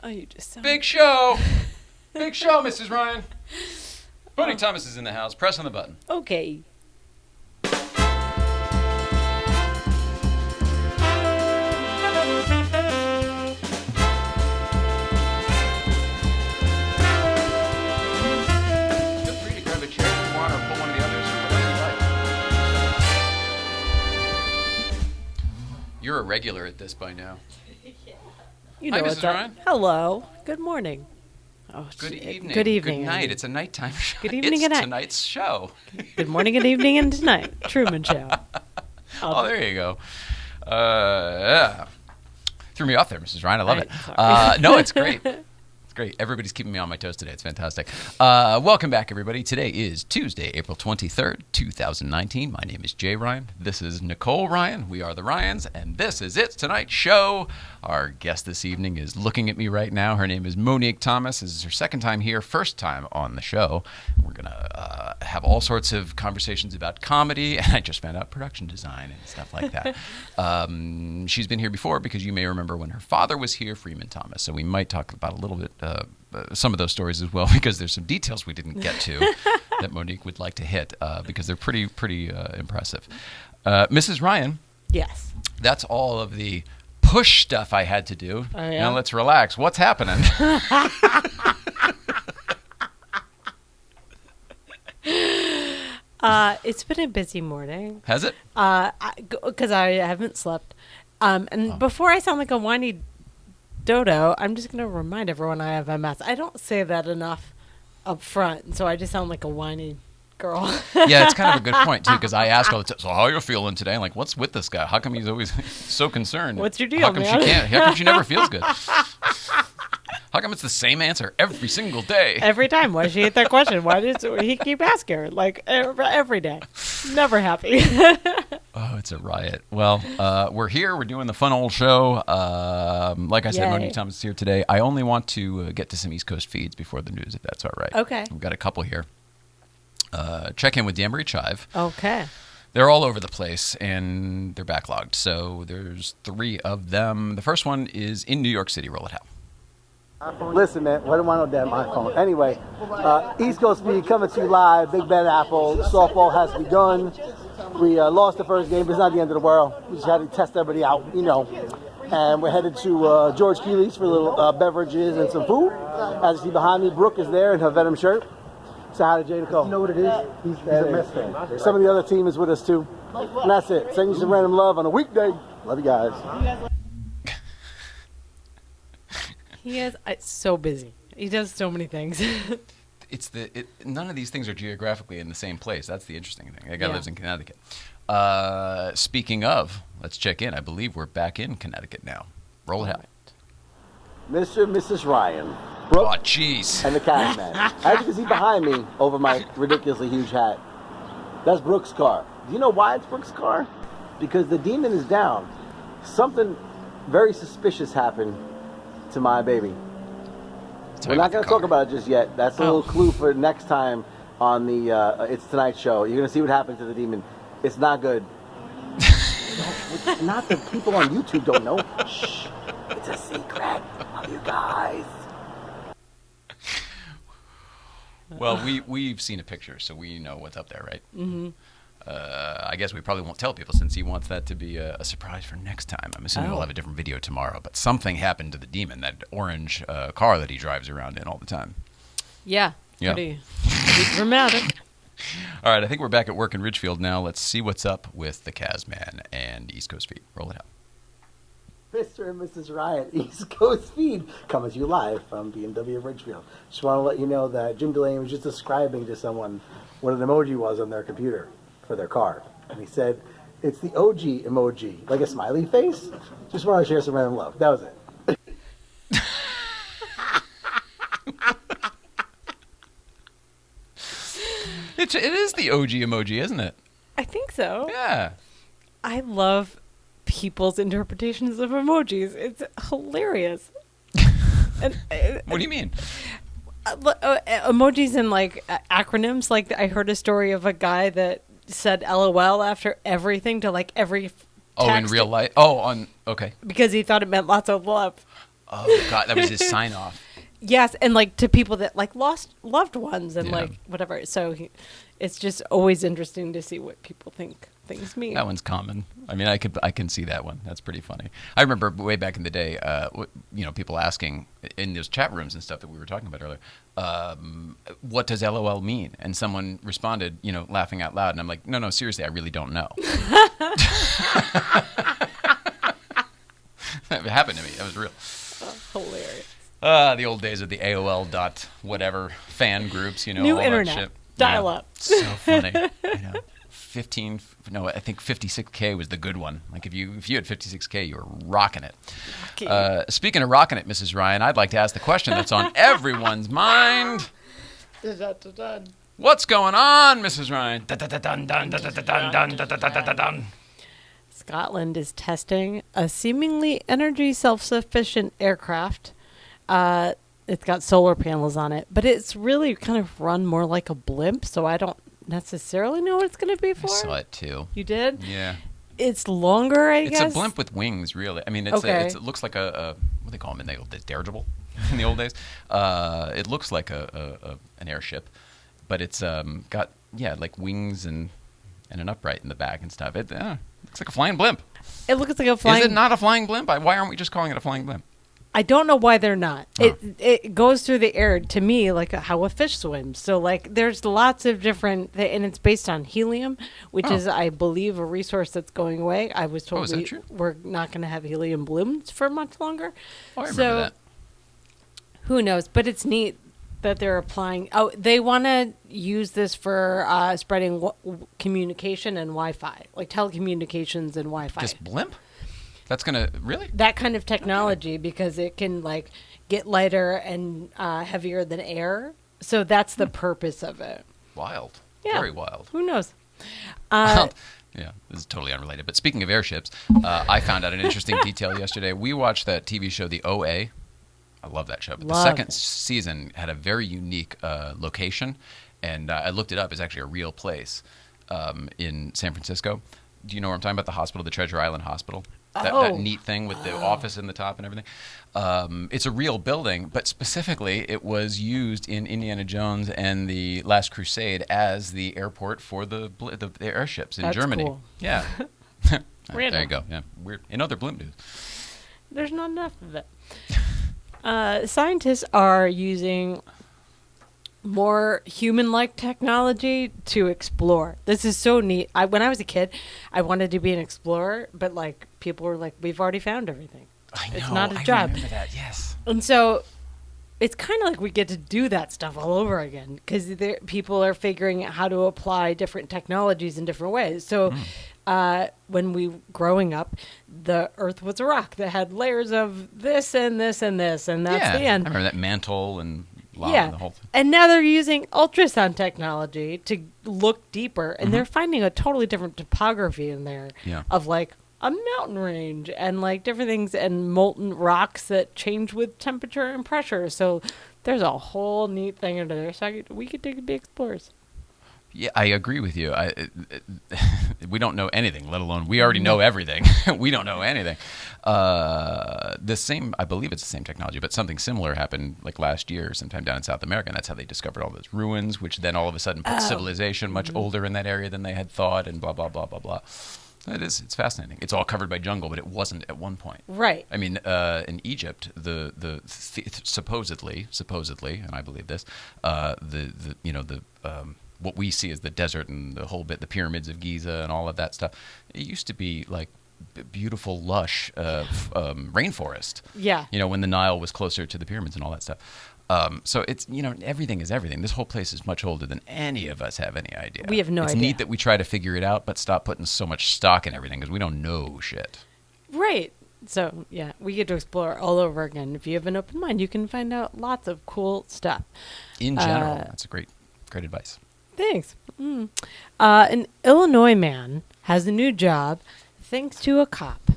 Oh, you just sound... Big show! Big show, Mrs. Ryan. Monique Thomas is in the house. Press on the button. Okay. Feel free to grab a chair if you want or pull one of the others or whatever you like. You're a regular at this by now. You know Hi, what's Mrs. up. Ryan. Hello. Good morning. Oh, Good evening. Good evening. Good night. It's a nighttime show. Good evening it's and night. Tonight's show. Good morning, good evening, and tonight. Truman Show. Oh, there you go. Yeah. Threw me off there, Mrs. Ryan. I love it. Sorry. No, it's great. It's great. Everybody's keeping me on my toes today. It's fantastic. Welcome back, everybody. Today is Tuesday, April 23rd, 2019. My name is Jay Ryan. This is Nicole Ryan. We are the Ryans, and this is It's Tonight's Show. Our guest this evening is looking at me right now. Her name is Monique Thomas. This is her second time here, first time on the show. We're going to have all sorts of conversations about comedy, and I just found out production design and stuff like that. She's been here before because you may remember when her father was here, Freeman Thomas. So we might talk about a little bit some of those stories as well, because there's some details we didn't get to that Monique would like to hit because they're pretty impressive. Mrs. Ryan. Yes. That's all of the push stuff I had to do. Oh, yeah? Now let's relax. What's happening? It's been a busy morning. Has it? Because I haven't slept. Before I sound like a whiny dodo, I'm just going to remind everyone I have MS. I don't say that enough up front, so I just sound like a whiny girl. Yeah, it's kind of a good point, too, because I ask all the time, so how are you feeling today? I'm like, what's with this guy? How come he's always so concerned? What's your deal, How come man? How come she never feels good? How come it's the same answer every single day? Every time. Why she hate that question? Why does he keep asking her? Like, every day. Never happy. Oh, it's a riot. Well, we're here. We're doing the fun old show. Like I said, Yay. Monique Thomas is here today. I only want to get to some East Coast feeds before the news, if that's all right. Okay. We've got a couple here. Check in with Danbury Chive. Okay. They're all over the place, and they're backlogged. So there's 3 of them. The first one is in New York City. Roll it out. Listen, man, what do I know damn iPhone? Anyway, East Coast Speed coming to you live. Big Bad Apple. Softball has begun. We lost the first game, but it's not the end of the world. We just had to test everybody out, you know. And we're headed to George Keeley's for a little beverages and some food. As you see behind me, Brooke is there in her Venom shirt. Say hi to Jay Nicole. You know what it is? He's a Mets fan. Some of the other team is with us, too. And that's it. Send you some random love on a weekday. Love you guys. He is so busy. He does so many things. None of these things are geographically in the same place. That's the interesting thing. That guy lives in Connecticut. Speaking of, let's check in. I believe we're back in Connecticut now. Roll it out. Mr. and Mrs. Ryan. Brooke. Oh, jeez. And the Kazman. As you can see behind me, over my ridiculously huge hat, that's Brooke's car. Do you know why it's Brooke's car? Because the demon is down. Something very suspicious happened to my baby. We're not going to talk about it just yet. That's a little clue for next time on the It's Tonight show. You're going to see what happened to the demon. It's not good. Not the people on YouTube don't know. Shh. It's a secret. Love you guys. Well, we've seen a picture, so we know what's up there, right? Mm-hmm. I guess we probably won't tell people since he wants that to be a surprise for next time. I'm assuming we'll have a different video tomorrow. But something happened to the demon, that orange car that he drives around in all the time. Yeah. Yeah. Pretty dramatic. All right, I think we're back at work in Ridgefield now. Let's see what's up with the Kazman and East Coast Feed. Roll it out. Mr. and Mrs. Ryan, East Coast Feed, coming to you live from BMW of Ridgefield. Just want to let you know that Jim Delaney was just describing to someone what an emoji was on their computer for their car. And he said, it's the OG emoji, like a smiley face. Just want to share some random love. That was it. It is the OG emoji, isn't it? I think so. Yeah. I love people's interpretations of emojis. It's hilarious. And, What do you mean? Emojis and like acronyms. Like I heard a story of a guy that said LOL after everything to like every Oh, in text real life? Oh, okay. because he thought it meant lots of love. Oh God, that was his sign off. Yes, and like to people that like lost loved ones and Yeah. like whatever. So it's just always interesting to see what people think things mean. That one's common. I mean, I can see that one. That's pretty funny. I remember way back in the day, people asking in those chat rooms and stuff that we were talking about earlier, what does LOL mean? And someone responded, laughing out loud, and I'm like, no, seriously, I really don't know. That happened to me. That was real. Hilarious. The old days of the AOL dot whatever fan groups, New all internet. that shit. Dial Yeah. up. So funny. 15, no, I think 56K was the good one. Like if you had 56K, you were rocking it. Speaking of rocking it, Mrs. Ryan, I'd like to ask the question that's on everyone's mind. What's going on, Mrs. Ryan? Scotland is testing a seemingly energy self-sufficient aircraft. It's got solar panels on it, but it's really kind of run more like a blimp, so I don't necessarily know what it's going to be for. I saw it too. You did? Yeah. It's longer, I guess. It's a blimp with wings, really. I mean, it looks like a what do they call them in the old days? Dirigible in the old days. It looks like an airship, but it's got like wings and an upright in the back and stuff. It looks like a flying blimp. It looks like a flying. Is it not a flying blimp? Why aren't we just calling it a flying blimp? I don't know why they're not. Oh. It goes through the air to me like how a fish swims. So like there's lots of different, and it's based on helium, which is I believe a resource that's going away. I was told is that true? we're not going to have helium blooms for much longer. Oh, I remember that. Who knows? But it's neat that they're applying. Oh, they want to use this for spreading communication and Wi-Fi, like telecommunications and Wi-Fi. Just blimp? That's gonna really? That kind of technology, because it can like get lighter and heavier than air. So that's the purpose of it. Wild. Yeah. Very wild. Who knows? Yeah, this is totally unrelated. But speaking of airships, I found out an interesting detail yesterday. We watched that TV show, The OA. I love that show. But the second season had a very unique location, and I looked it up. It's actually a real place in San Francisco. Do you know where I'm talking about? The hospital, the Treasure Island Hospital. That neat thing with the office in the top and everything. It's a real building, but specifically it was used in Indiana Jones and the Last Crusade as the airport for the airships in Germany. Cool. Yeah. There you go. Yeah, weird. In other blimp news. There's not enough of it. Scientists are using more human-like technology to explore. This is so neat. When I was a kid, I wanted to be an explorer, but like people were like, "We've already found everything. I know. It's not a I job." remember that. Yes. And so it's kind of like we get to do that stuff all over again, because people are figuring out how to apply different technologies in different ways. So when we growing up, the Earth was a rock that had layers of this and this and this, and that's the end. I remember that mantle and lava and the whole thing. And now they're using ultrasound technology to look deeper, and they're finding a totally different topography in there of like a mountain range and like different things and molten rocks that change with temperature and pressure. So there's a whole neat thing under there. So we could take be explorers. Yeah, I agree with you. We don't know anything, let alone we already know everything. We don't know anything. I believe it's the same technology, but something similar happened like last year, sometime down in South America, and that's how they discovered all those ruins, which then all of a sudden put civilization much older in that area than they had thought, and blah, blah, blah, blah, blah. It's fascinating. It's all covered by jungle, but it wasn't at one point. Right. I mean, in Egypt, supposedly, and I believe this, what we see as the desert and the whole bit, the pyramids of Giza and all of that stuff, it used to be like beautiful, lush rainforest. Yeah. When the Nile was closer to the pyramids and all that stuff. So it's, everything is everything. This whole place is much older than any of us have any idea. We have no idea. It's neat that we try to figure it out, but stop putting so much stock in everything because we don't know shit. Right. So, yeah, we get to explore all over again. If you have an open mind, you can find out lots of cool stuff. In general, that's a great advice. Thanks. An Illinois man has a new job thanks to a cop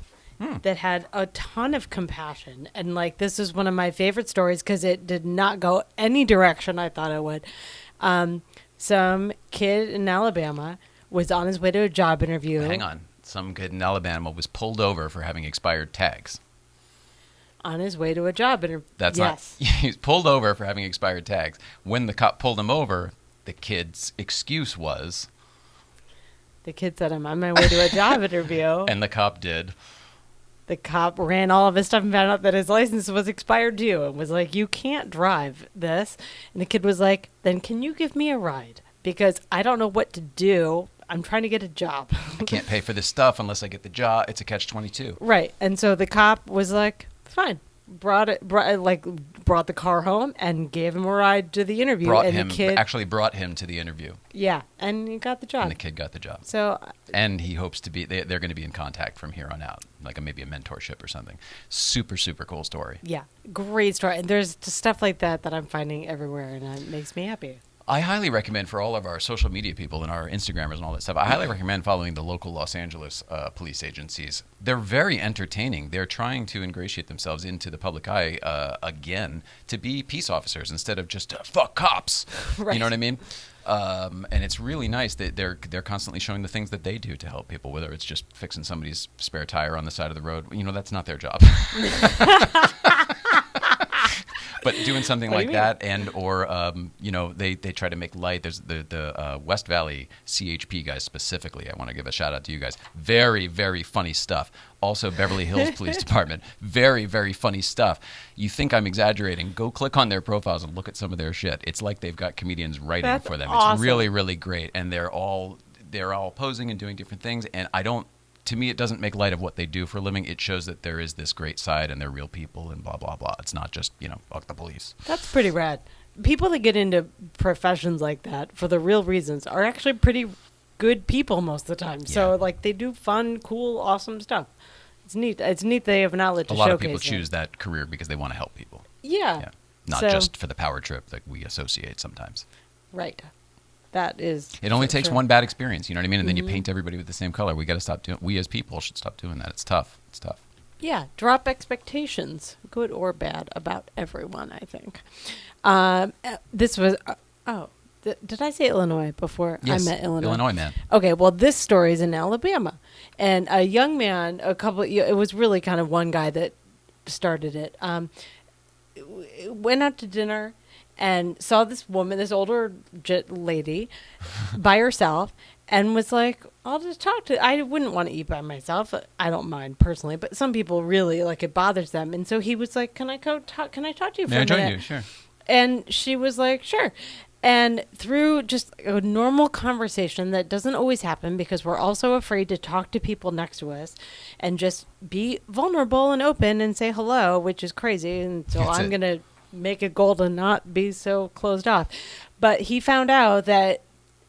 that had a ton of compassion. And, like, this is one of my favorite stories because it did not go any direction I thought it would. Some kid in Alabama was on his way to a job interview. Hang on. Some kid in Alabama was pulled over for having expired tags. on his way to a job interview. That's yes. not. He's pulled over for having expired tags. When the cop pulled him over, the kid's excuse was. The kid said, I'm on my way to a job interview. And the cop did. The cop ran all of his stuff and found out that his license was expired too and was like, you can't drive this. And the kid was like, then can you give me a ride? Because I don't know what to do. I'm trying to get a job. I can't pay for this stuff unless I get the job. It's a catch-22. Right. And so the cop was like, fine. Brought the car home and gave him a ride to the interview. The kid actually brought him to the interview. Yeah, and he got the job. And the kid got the job. So, and he hopes to be. They're going to be in contact from here on out, like maybe a mentorship or something. Super, super cool story. Yeah, great story. And there's just stuff like that I'm finding everywhere, and it makes me happy. I highly recommend for all of our social media people and our Instagrammers and all that stuff, I highly recommend following the local Los Angeles police agencies. They're very entertaining. They're trying to ingratiate themselves into the public eye again to be peace officers instead of just fuck cops. Right. You know what I mean? And it's really nice that they're constantly showing the things that they do to help people, whether it's just fixing somebody's spare tire on the side of the road. You know, that's not their job. But doing something like that, and or they try to make light. There's the West Valley CHP guys specifically. I want to give a shout out to you guys. Very, very funny stuff. Also, Beverly Hills Police Department. Very, very funny stuff. You think I'm exaggerating? Go click on their profiles and look at some of their shit. It's like they've got comedians writing for them. Awesome. It's really, really great, and they're all posing and doing different things. And to me, it doesn't make light of what they do for a living. It shows that there is this great side and they're real people and blah, blah, blah. It's not just, fuck the police. That's pretty rad. People that get into professions like that for the real reasons are actually pretty good people most of the time. Yeah. So, they do fun, cool, awesome stuff. It's neat. It's neat they have an outlet to showcase. A lot of people choose that career because they want to help people. Yeah. Not just for the power trip that we associate sometimes. Right. That is. It only takes one bad experience, you know what I mean? And then you paint everybody with the same color. We got to stop doing. We as people should stop doing that. It's tough. It's tough. Yeah, drop expectations, good or bad, about everyone. I think. This was. Did I say Illinois before? Yes, I met Illinois. Illinois man. Okay, well, this story is in Alabama, and a young man. It was really kind of one guy that started it. Went out to dinner. And saw this woman, this older lady, by herself, and was like, I'll just talk to. I wouldn't want to eat by myself. I don't mind personally, but some people really, it bothers them. And so he was like, can I talk to you for a minute? Join you, sure. And she was like, sure. And through just a normal conversation that doesn't always happen because we're also afraid to talk to people next to us and just be vulnerable and open and say hello, which is crazy. And so I'm going to make a goal to not be so closed off. But he found out that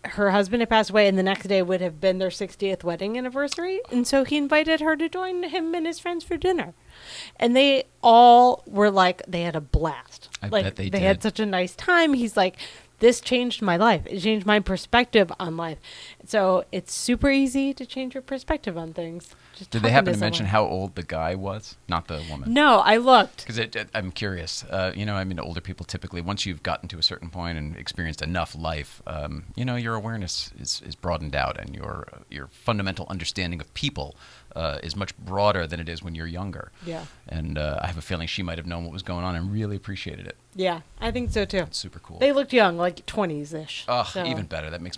her husband had passed away and the next day would have been their 60th wedding anniversary. And so he invited her to join him and his friends for dinner. And they all were they had a blast. I bet they did. They had such a nice time. He's like, this changed my life. It changed my perspective on life. So it's super easy to change your perspective on things. Did they happen to mention how old the guy was? Not the woman. No, I looked. Because I'm curious. Older people typically, once you've gotten to a certain point and experienced enough life, your awareness is broadened out and your fundamental understanding of people is much broader than it is when you're younger. Yeah. And I have a feeling she might have known what was going on and really appreciated it. Yeah, I think so too. It's super cool. They looked young, 20s-ish. Oh, so. Even better. That makes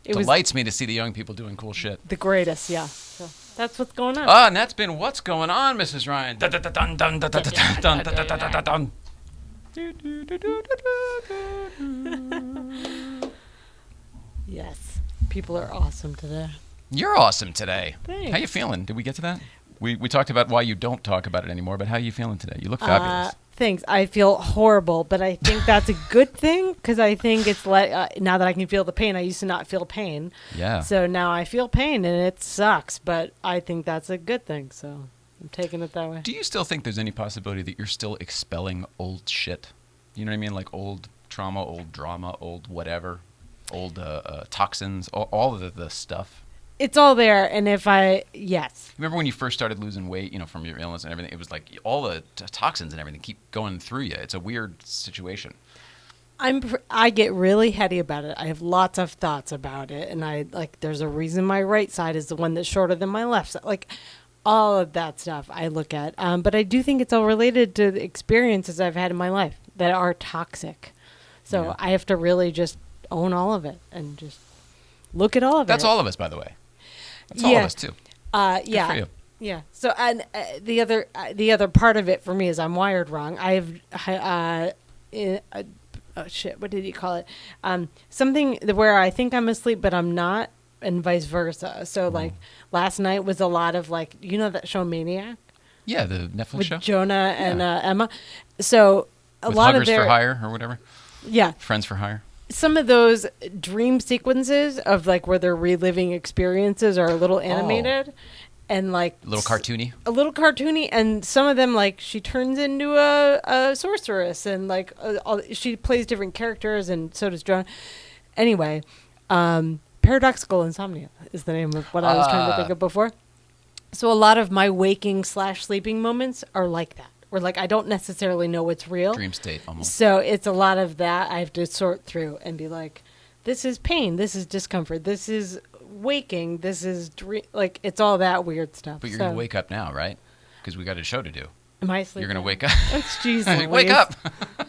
delights me to see the young people doing cool shit. The greatest, yeah. So that's what's going on. And that's been What's Going On, Mrs. Ryan. Yes, people are awesome today. You're awesome today. Thanks. How you feeling? Did we get to that? We talked about why you don't talk about it anymore, but how are you feeling today? You look fabulous. Thanks. I feel horrible, but I think that's a good thing because I think it's now that I can feel the pain. I used to not feel pain. Yeah. So now I feel pain and it sucks, but I think that's a good thing. So I'm taking it that way. Do you still think there's any possibility that you're still expelling old shit? You know what I mean? Like old trauma, old drama, old whatever, old toxins, all of the stuff. It's all there, and yes. Remember when you first started losing weight, from your illness and everything? It was like all the toxins and everything keep going through you. It's a weird situation. I get really heady about it. I have lots of thoughts about it, and there's a reason my right side is the one that's shorter than my left side. all of that stuff I look at. But I do think it's all related to the experiences I've had in my life that are toxic. So Yeah. I have to really just own all of it and just look at all of it. That's all of us, by the way. That's all of us too. Yeah. for you. Yeah. So and the other part of it for me is I'm wired wrong. I have oh shit, what did he call it? Something where I think I'm asleep but I'm not, and vice versa. So like last night was a lot of like, you know that show Maniac Yeah, the Netflix with show. Jonah and Emma. So a With lot Huggers of their for Hire or whatever. yeah. Friends for Hire. Some of those dream sequences of like where they're reliving experiences are a little animated and like A little cartoony. a little cartoony, and some of them like she turns into a sorceress and like she plays different characters, and so does Jonah. Anyway, paradoxical insomnia is the name of what I was trying to think of before. So a lot of my waking / sleeping moments are like that. Where like I don't necessarily know what's real. Dream state almost. So it's a lot of that I have to sort through and be like, this is pain, this is discomfort, this is waking, this is like it's all that weird stuff. But you're going to wake up now, right? Because we got a show to do. Am I sleeping? You're going to wake up. That's Jesus. Wake up.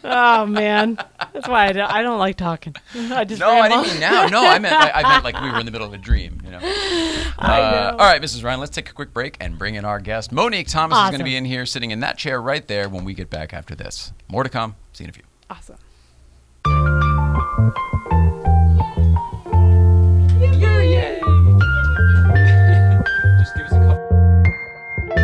Oh man, that's why I don't like talking. I just No, I ramble. didn't mean now. No, I meant like we were in the middle of a dream. You know. I know. All right, Mrs. Ryan, let's take a quick break and bring in our guest. Monique Thomas is going to Awesome. be in here, sitting in that chair right there when we get back after this. More to come. See you in a few. Awesome. Yay! Just give us a couple.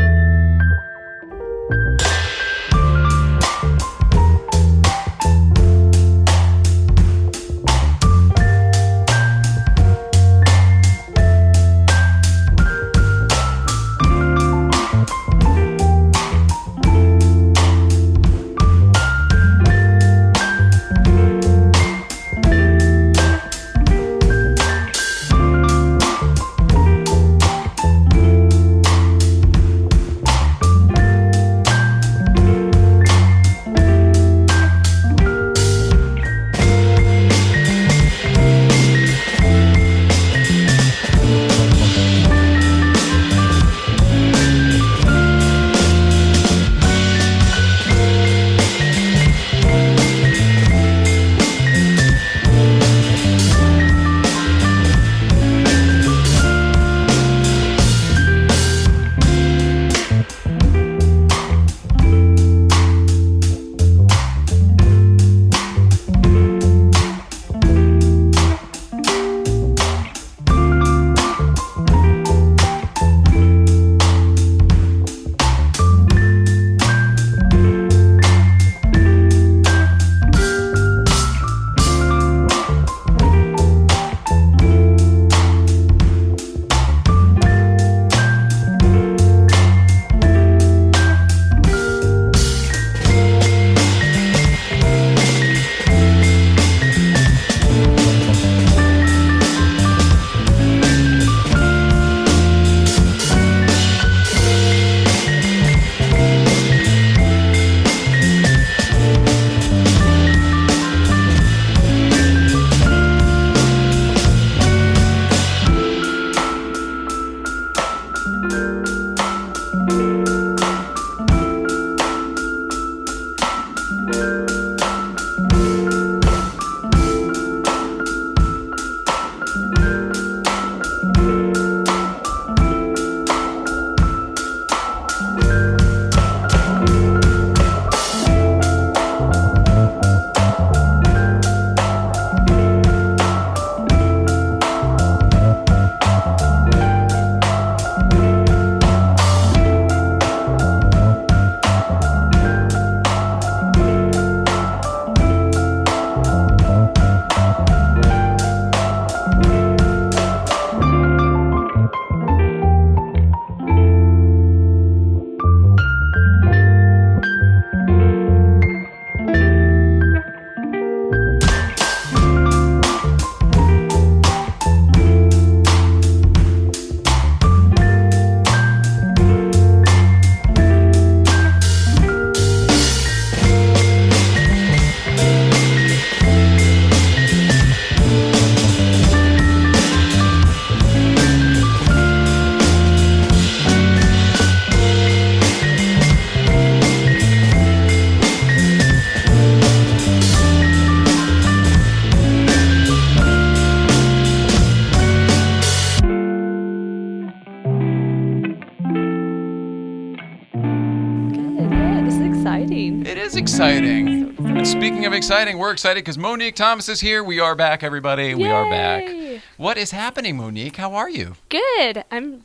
exciting. And speaking of exciting, we're excited because Monique Thomas is here. We are back, everybody. We are back. What is happening, Monique? How are you? Good. I'm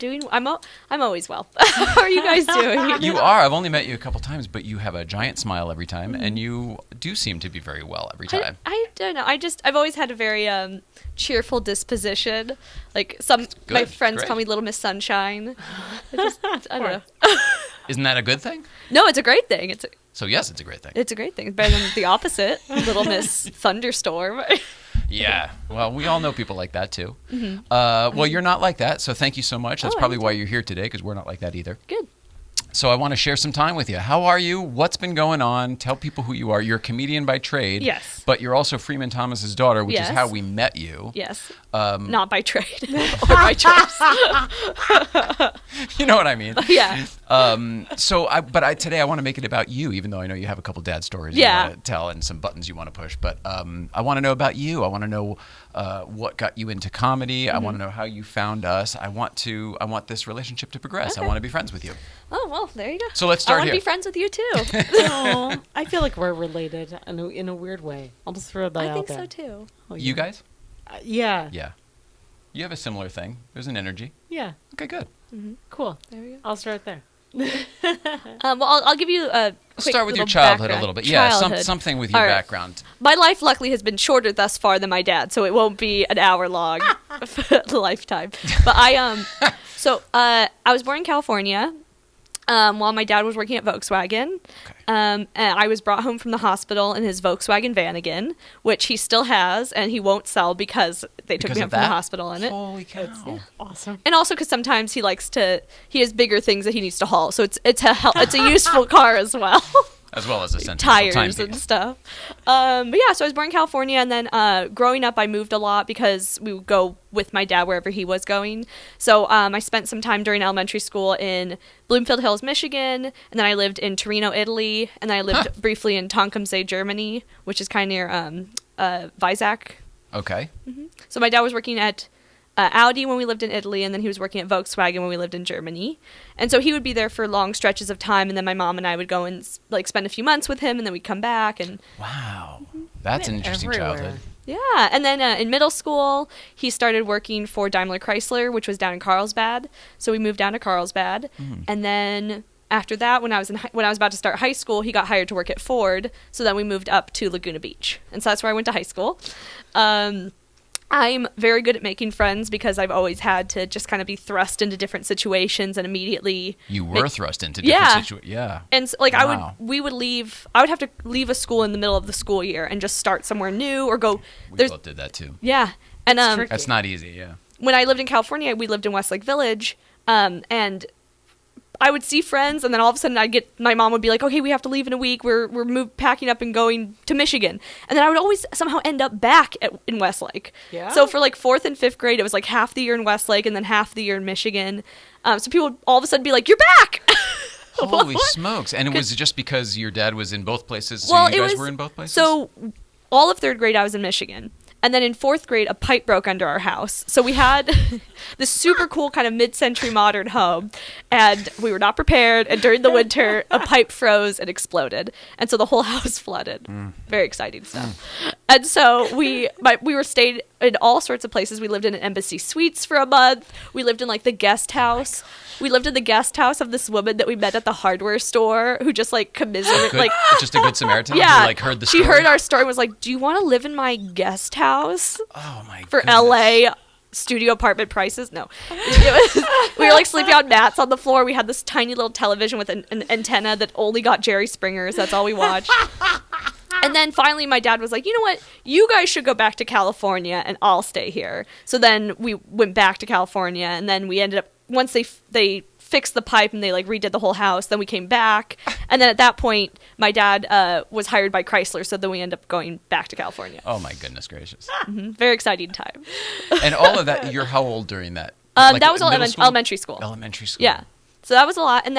always well. How are you guys doing? You are. I've only met you a couple times, but you have a giant smile every time, and you do seem to be very well every time. I don't know. I've always had a very cheerful disposition. Like my friends call me Little Miss Sunshine. I don't know. Isn't that a good thing? No, it's a great thing. So yes, it's a great thing. It's a great thing. It's better than the opposite, Little Miss Thunderstorm. Yeah. Well, we all know people like that too. Mm-hmm. Well, you're not like that, so thank you so much. That's probably why you're here today, because we're not like that either. Good. So I want to share some time with you. How are you? What's been going on? Tell people who you are. You're a comedian by trade. Yes. But you're also Freeman Thomas's daughter, which is how we met you. Yes. Not by trade or by choice. You know what I mean? Yeah. Today I want to make it about you, even though I know you have a couple dad stories you want to tell and some buttons you want to push. But I want to know about you. I want to know what got you into comedy. Mm-hmm. I want to know how you found us. I want this relationship to progress. Okay. I want to be friends with you. Oh, well, there you go. So let's start here. I want to be friends with you, too. Oh, I feel like we're related in a weird way. I'll just throw that out there. I think so, too. Oh, yeah. You guys? Yeah. Yeah. You have a similar thing. There's an energy. Yeah. Okay, good. Mm-hmm. Cool. There we go. I'll start there. Well, I'll give you a quick start with your little childhood background. a little bit. Yeah, Childhood. something with your background. My life, luckily, has been shorter thus far than my dad, so it won't be an hour-long lifetime. But I was born in California while my dad was working at Volkswagen. Okay. And I was brought home from the hospital in his Volkswagen van again, which he still has, and he won't sell because they took me home from the hospital in it. Holy cow. Yeah. Awesome. And also because sometimes he has bigger things that he needs to haul, so it's a useful car as well. As well as a sentimental tires and stuff. But yeah, so I was born in California, and then growing up, I moved a lot because we would go with my dad wherever he was going. So I spent some time during elementary school in Bloomfield Hills, Michigan, and then I lived in Torino, Italy, and then I lived briefly in Tecumseh, Germany, which is kind of near Weizsack. Okay. Mm-hmm. So my dad was working at Audi when we lived in Italy, and then he was working at Volkswagen when we lived in Germany. And so he would be there for long stretches of time, and then my mom and I would go and spend a few months with him, and then we'd come back. And wow, that's an interesting childhood. Yeah, and then in middle school, he started working for Daimler Chrysler, which was down in Carlsbad. So we moved down to Carlsbad, and then after that, when I was about to start high school, he got hired to work at Ford. So then we moved up to Laguna Beach, and so that's where I went to high school. I'm very good at making friends because I've always had to just kind of be thrust into different situations and immediately. You were thrust into different situations. Yeah. And so, I would have to leave a school in the middle of the school year and just start somewhere new or go. We both did that too. Yeah. And that's not easy. Yeah. When I lived in California, we lived in Westlake Village, and I would see friends, and then all of a sudden my mom would be like, okay, we have to leave in a week. We're packing up and going to Michigan. And then I would always somehow end up back in Westlake. Yeah. So for 4th and 5th grade, it was half the year in Westlake and then half the year in Michigan. So people would all of a sudden be like, you're back! Holy smokes. And it was just because your dad was in both places, so you guys were in both places? So all of 3rd grade, I was in Michigan. And then in 4th grade, a pipe broke under our house. So we had this super cool kind of mid-century modern home, and we were not prepared. And during the winter, a pipe froze and exploded. And so the whole house flooded. Very exciting stuff. And so we were stayed in all sorts of places. We lived in an Embassy Suites for a month. We lived in the guest house. We lived in the guest house of this woman that we met at the hardware store who just commiserated, just a good Samaritan. Yeah, who, heard the story. She heard our story and was like, "Do you want to live in my guest house?" Oh my! For goodness. LA studio apartment prices. No, we were sleeping on mats on the floor. We had this tiny little television with an antenna that only got Jerry Springer's. That's all we watched. And then finally my dad was like, you know what? You guys should go back to California and I'll stay here. So then we went back to California, and then we ended up, once they fixed the pipe and they redid the whole house, then we came back. And then at that point, my dad was hired by Chrysler, so then we ended up going back to California. Oh my goodness gracious. Very exciting time. And all of that, you're how old during that? That was elementary school. Elementary school. Yeah. So that was a lot. And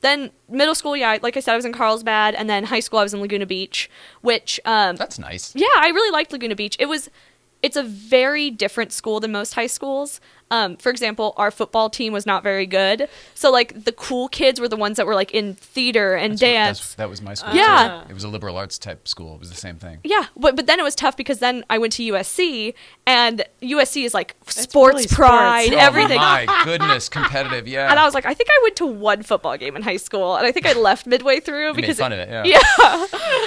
then middle school, yeah, like I said, I was in Carlsbad, and then high school I was in Laguna Beach, which that's nice. Yeah, I really liked Laguna Beach. it's a very different school than most high schools. For example, our football team was not very good. So, like, the cool kids were the ones that were, like, in theater and dance. That was my school. Yeah. Too. It was a liberal arts type school. It was the same thing. Yeah, but then it was tough because then I went to USC, and USC is, like, sports really pride, sports. everything. Oh, my goodness. Competitive, yeah. And I was like, I think I went to one football game in high school, and I think I left midway through You because made fun of it, yeah. Yeah.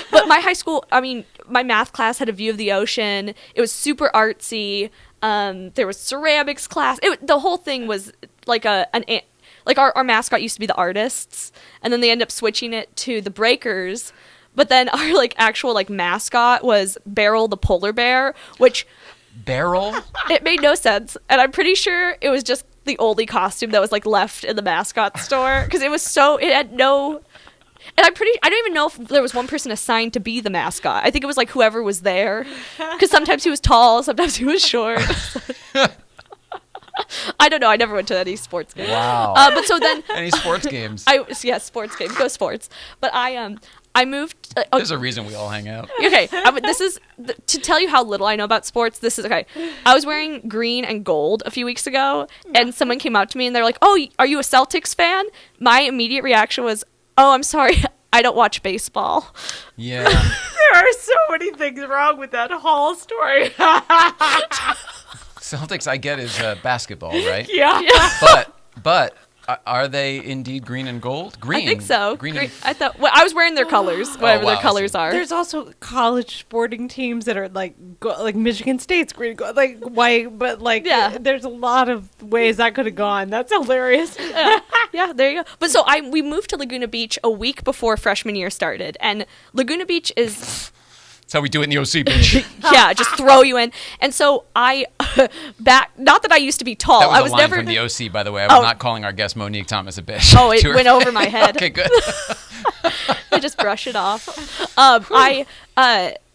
But my high school, I mean, my math class had a view of the ocean. It was super artsy. There was ceramics class. The whole thing was like our mascot used to be the artists, and then they ended up switching it to the breakers. But then our like actual like mascot was Beryl the polar bear, which Beryl? it made no sense, and I'm pretty sure it was just the only costume that was like left in the mascot store because it had no. And I don't even know if there was one person assigned to be the mascot. I think it was like whoever was there. Because sometimes he was tall, sometimes he was short. I don't know. I never went to any sports games. Wow. But so then... Any sports games? Sports games. Go sports. But I moved... There's a reason we all hang out. Okay, this is... to tell you how little I know about sports, this is... Okay, I was wearing green and gold a few weeks ago, and someone came up to me and they're like, oh, are you a Celtics fan? My immediate reaction was... Oh, I'm sorry. I don't watch baseball. Yeah. There are so many things wrong with that whole story. Celtics, I get, is basketball, right? Yeah. But are they indeed green and gold? Green. I think so. Green and... I thought I was wearing their colors, whatever wow, their colors are. There's also college sporting teams that are like Michigan State's green and gold, like white, but like there's a lot of ways that could have gone. That's hilarious. Yeah, there you go. But so we moved to Laguna Beach a week before freshman year started, and Laguna Beach is... That's how we do it in the OC, bitch. Yeah, just throw you in. And so not that I used to be tall. That was I a was line never from the OC, by the way. I was not calling our guest Monique Thomas a bitch. Oh, it went over my head. Okay, good. I just brush it off.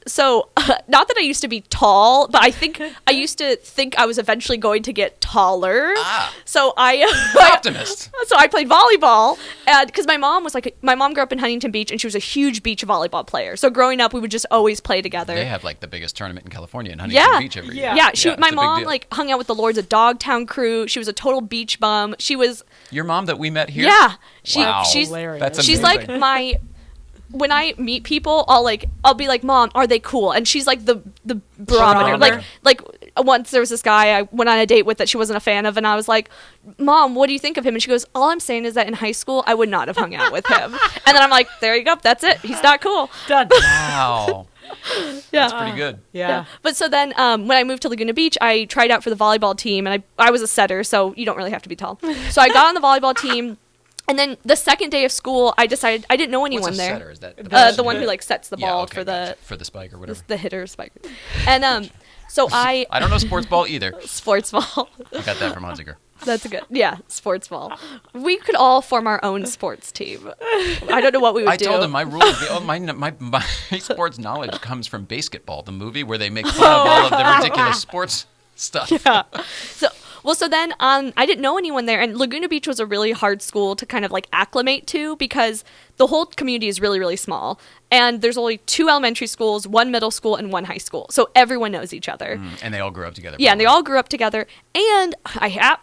So, not that I used to be tall, but I used to think I was eventually going to get taller. So Optimist. So I played volleyball, and because my mom grew up in Huntington Beach, and she was a huge beach volleyball player. So growing up, we would just always play together. They have like the biggest tournament in California in Huntington Beach every year. Yeah, my mom like hung out with the Lords of Dogtown crew. She was a total beach bum. She was your mom that we met here. Yeah, wow. she's hilarious. That's she's like my. When I meet people, I'll be like, Mom, are they cool? And she's like the barometer. Like once there was this guy I went on a date with that she wasn't a fan of, and I was like, Mom, what do you think of him? And she goes, all I'm saying is that in high school I would not have hung out with him. And then I'm like, there you go, that's it. He's not cool. Done. Wow. Yeah. That's pretty good. Yeah. But so then when I moved to Laguna Beach, I tried out for the volleyball team, and I was a setter, so you don't really have to be tall. So I got on the volleyball team. And then the second day of school, I decided I didn't know anyone What's a there. setter? Is that the one who like sets the ball okay, for the spike or whatever. the hitter spike. And so I don't know sports ball either. Sports ball. I got that from Hunziker. That's good. Yeah, sports ball. We could all form our own sports team. I don't know what we would do. I told him my rule would be, my sports knowledge comes from Basketball, the movie where they make fun of all of the ridiculous sports stuff. Yeah. So then I didn't know anyone there, and Laguna Beach was a really hard school to kind of like acclimate to because the whole community is really, really small. And there's only 2 elementary schools, 1 middle school, and 1 high school. So everyone knows each other. And they all grew up together. Yeah, and they all grew up together. And I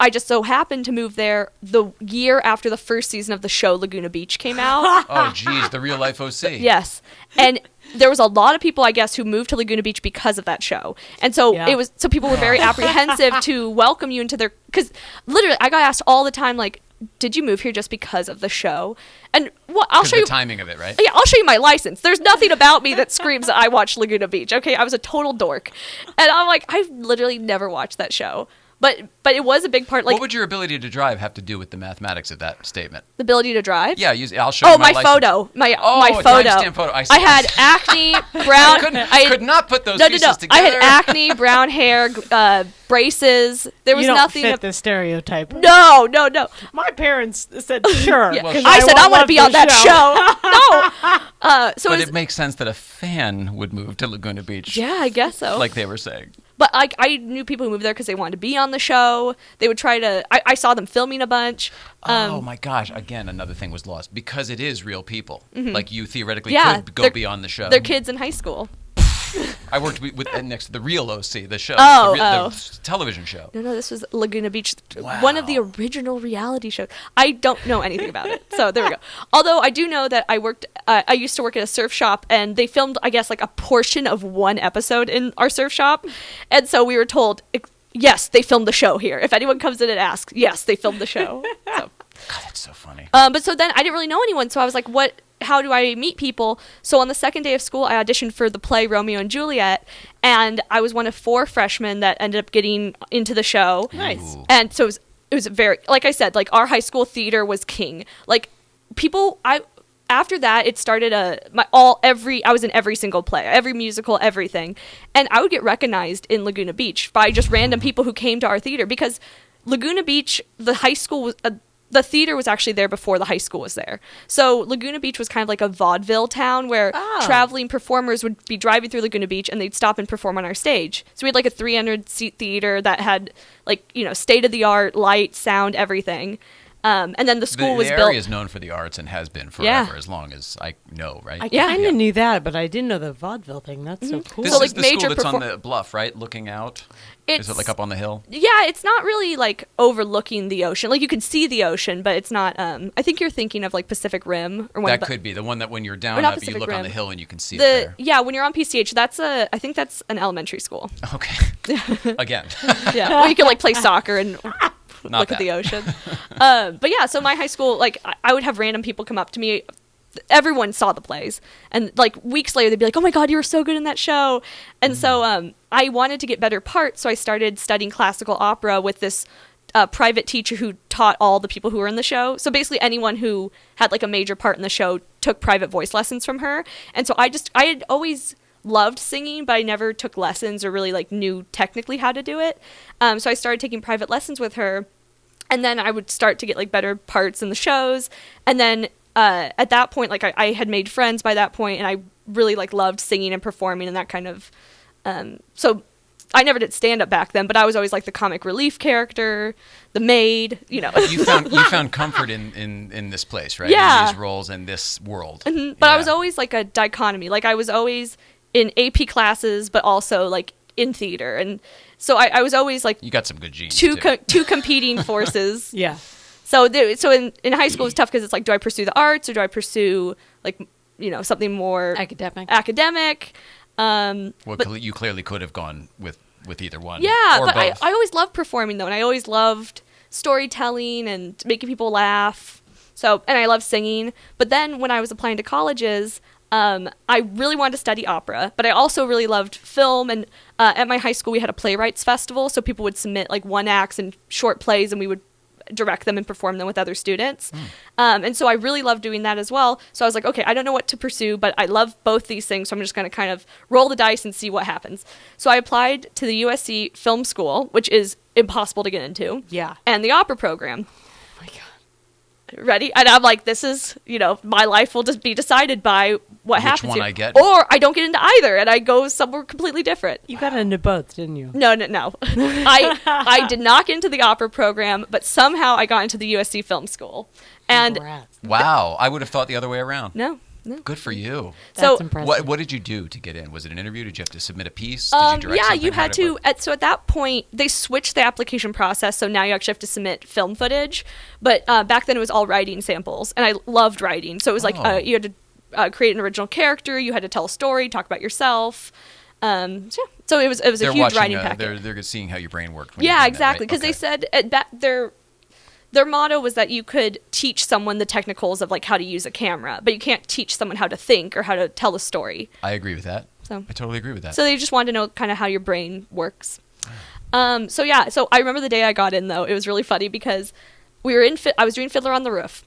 just so happened to move there the year after the first season of the show Laguna Beach came out. Oh, geez, the real life OC. Yes. And there was a lot of people, I guess, who moved to Laguna Beach because of that show. And so people were very apprehensive to welcome you into their, because literally I got asked all the time, like, did you move here just because of the show? And I'll show you the timing of it, right? Yeah, I'll show you my license. There's nothing about me that screams that I watched Laguna Beach. Okay, I was a total dork. And I'm like, I've literally never watched that show. But it was a big part. Like, what would your ability to drive have to do with the mathematics of that statement? The ability to drive? Yeah, I'll show you my license. Photo. My photo. Timestamp photo. I had acne, brown. I could not put those pieces together. I had acne, brown hair, braces. There was you don't nothing. Fit the stereotype. No. My parents said sure. Yeah. I said I want to be on that show. No. But it makes sense that a fan would move to Laguna Beach. Yeah, I guess so. Like they were saying. But I knew people who moved there because they wanted to be on the show. They would try to... I saw them filming a bunch. Oh, my gosh. Again, another thing was lost. Because it is real people. Mm-hmm. Like, you theoretically could be on the show. They're kids in high school. I worked with next to the real OC, the show, the television show. No, this was Laguna Beach, Wow. one of the original reality shows. I don't know anything about it, so there we go. Although I do know that I used to work at a surf shop, and they filmed, I guess, like a portion of one episode in our surf shop, and so we were told, yes, they filmed the show here. If anyone comes in and asks, yes, they filmed the show. So. God, that's so funny. But so then I didn't really know anyone, so I was like, how do I meet people? So on the second day of school, I auditioned for the play Romeo and Juliet, and I was one of 4 freshmen that ended up getting into the show. Nice. Ooh. And so it was very, like I said, like our high school theater was king. Like after that, it started I was in every single play, every musical, everything. And I would get recognized in Laguna Beach by just random people who came to our theater, because Laguna Beach, the high school was, the theater was actually there before the high school was there. So Laguna Beach was kind of like a vaudeville town where traveling performers would be driving through Laguna Beach and they'd stop and perform on our stage. So we had like a 300-seat theater that had like, state-of-the-art light, sound, everything. And then the school was built. The area is known for the arts and has been forever, as long as I know, right? I kind of knew that, but I didn't know the vaudeville thing. That's so cool. This So, is like, the major school that's on the bluff, right? Looking out. Is it like up on the hill? Yeah, it's not really like overlooking the ocean. Like you can see the ocean, but it's not. I think you're thinking of like Pacific Rim or one. That could be the one that when you're down not up, you Pacific look on Rim. the hill and you can see it there. Yeah, when you're on PCH, I think that's an elementary school. Okay. Again. Yeah, where you can like play soccer and Not look at the ocean. But yeah, so my high school, like I would have random people come up to me. Everyone saw the plays, and like weeks later they'd be like, "Oh my God, you were so good in that show!" And so I wanted to get better parts, so I started studying classical opera with this private teacher who taught all the people who were in the show. So basically, anyone who had like a major part in the show took private voice lessons from her. And so I had always loved singing, but I never took lessons or really like knew technically how to do it. So I started taking private lessons with her, and then I would start to get like better parts in the shows, and then. At that point, like I had made friends by that point, and I really like loved singing and performing and that kind of. So I never did stand up back then, but I was always like the comic relief character, the maid, You found comfort in this place, right? Yeah. In these roles in this world. Mm-hmm. But I was always like a dichotomy. Like I was always in AP classes, but also like in theater, and so I was always like You got some good genes. two too. competing forces. Yeah. So in high school it was tough because it's like, do I pursue the arts or do I pursue like something more academic? You clearly could have gone with either one. Yeah, or but both. I always loved performing though, and I always loved storytelling and making people laugh. So, and I love singing. But then when I was applying to colleges, I really wanted to study opera, but I also really loved film. And at my high school, we had a playwrights festival, so people would submit like one acts and short plays, and we would direct them and perform them with other students. And so I really loved doing that as well. So I was like, okay, I don't know what to pursue, but I love both these things, so I'm just going to kind of roll the dice and see what happens. So I applied to the USC Film School, which is impossible to get into. Yeah. And the opera program. Oh my God. Ready? And I'm like, this is, my life will just be decided by what Which happens one here. I get. Or I don't get into either, and I go somewhere completely different. You got into both, didn't you? No. I did not get into the opera program, but somehow I got into the USC Film School. And Congrats. Wow, I would have thought the other way around. no. Good for you. That's So impressive. What did you do to get in? Was it an interview? Did you have to submit a piece? Did you direct yeah, something? you How had did it to. work? So at that point, they switched the application process. So now you actually have to submit film footage. But back then it was all writing samples, and I loved writing. So it was like Oh. you had to create an original character. You had to tell a story, talk about yourself. So it was a They're huge watching, writing packet. they're seeing how your brain worked. When you're Yeah, doing that, exactly. right? Because Okay. they said their motto was that you could teach someone the technicals of like how to use a camera, but you can't teach someone how to think or how to tell a story. I agree with that. So I totally agree with that. So they just wanted to know kind of how your brain works. So I remember the day I got in though. It was really funny because I was doing Fiddler on the Roof,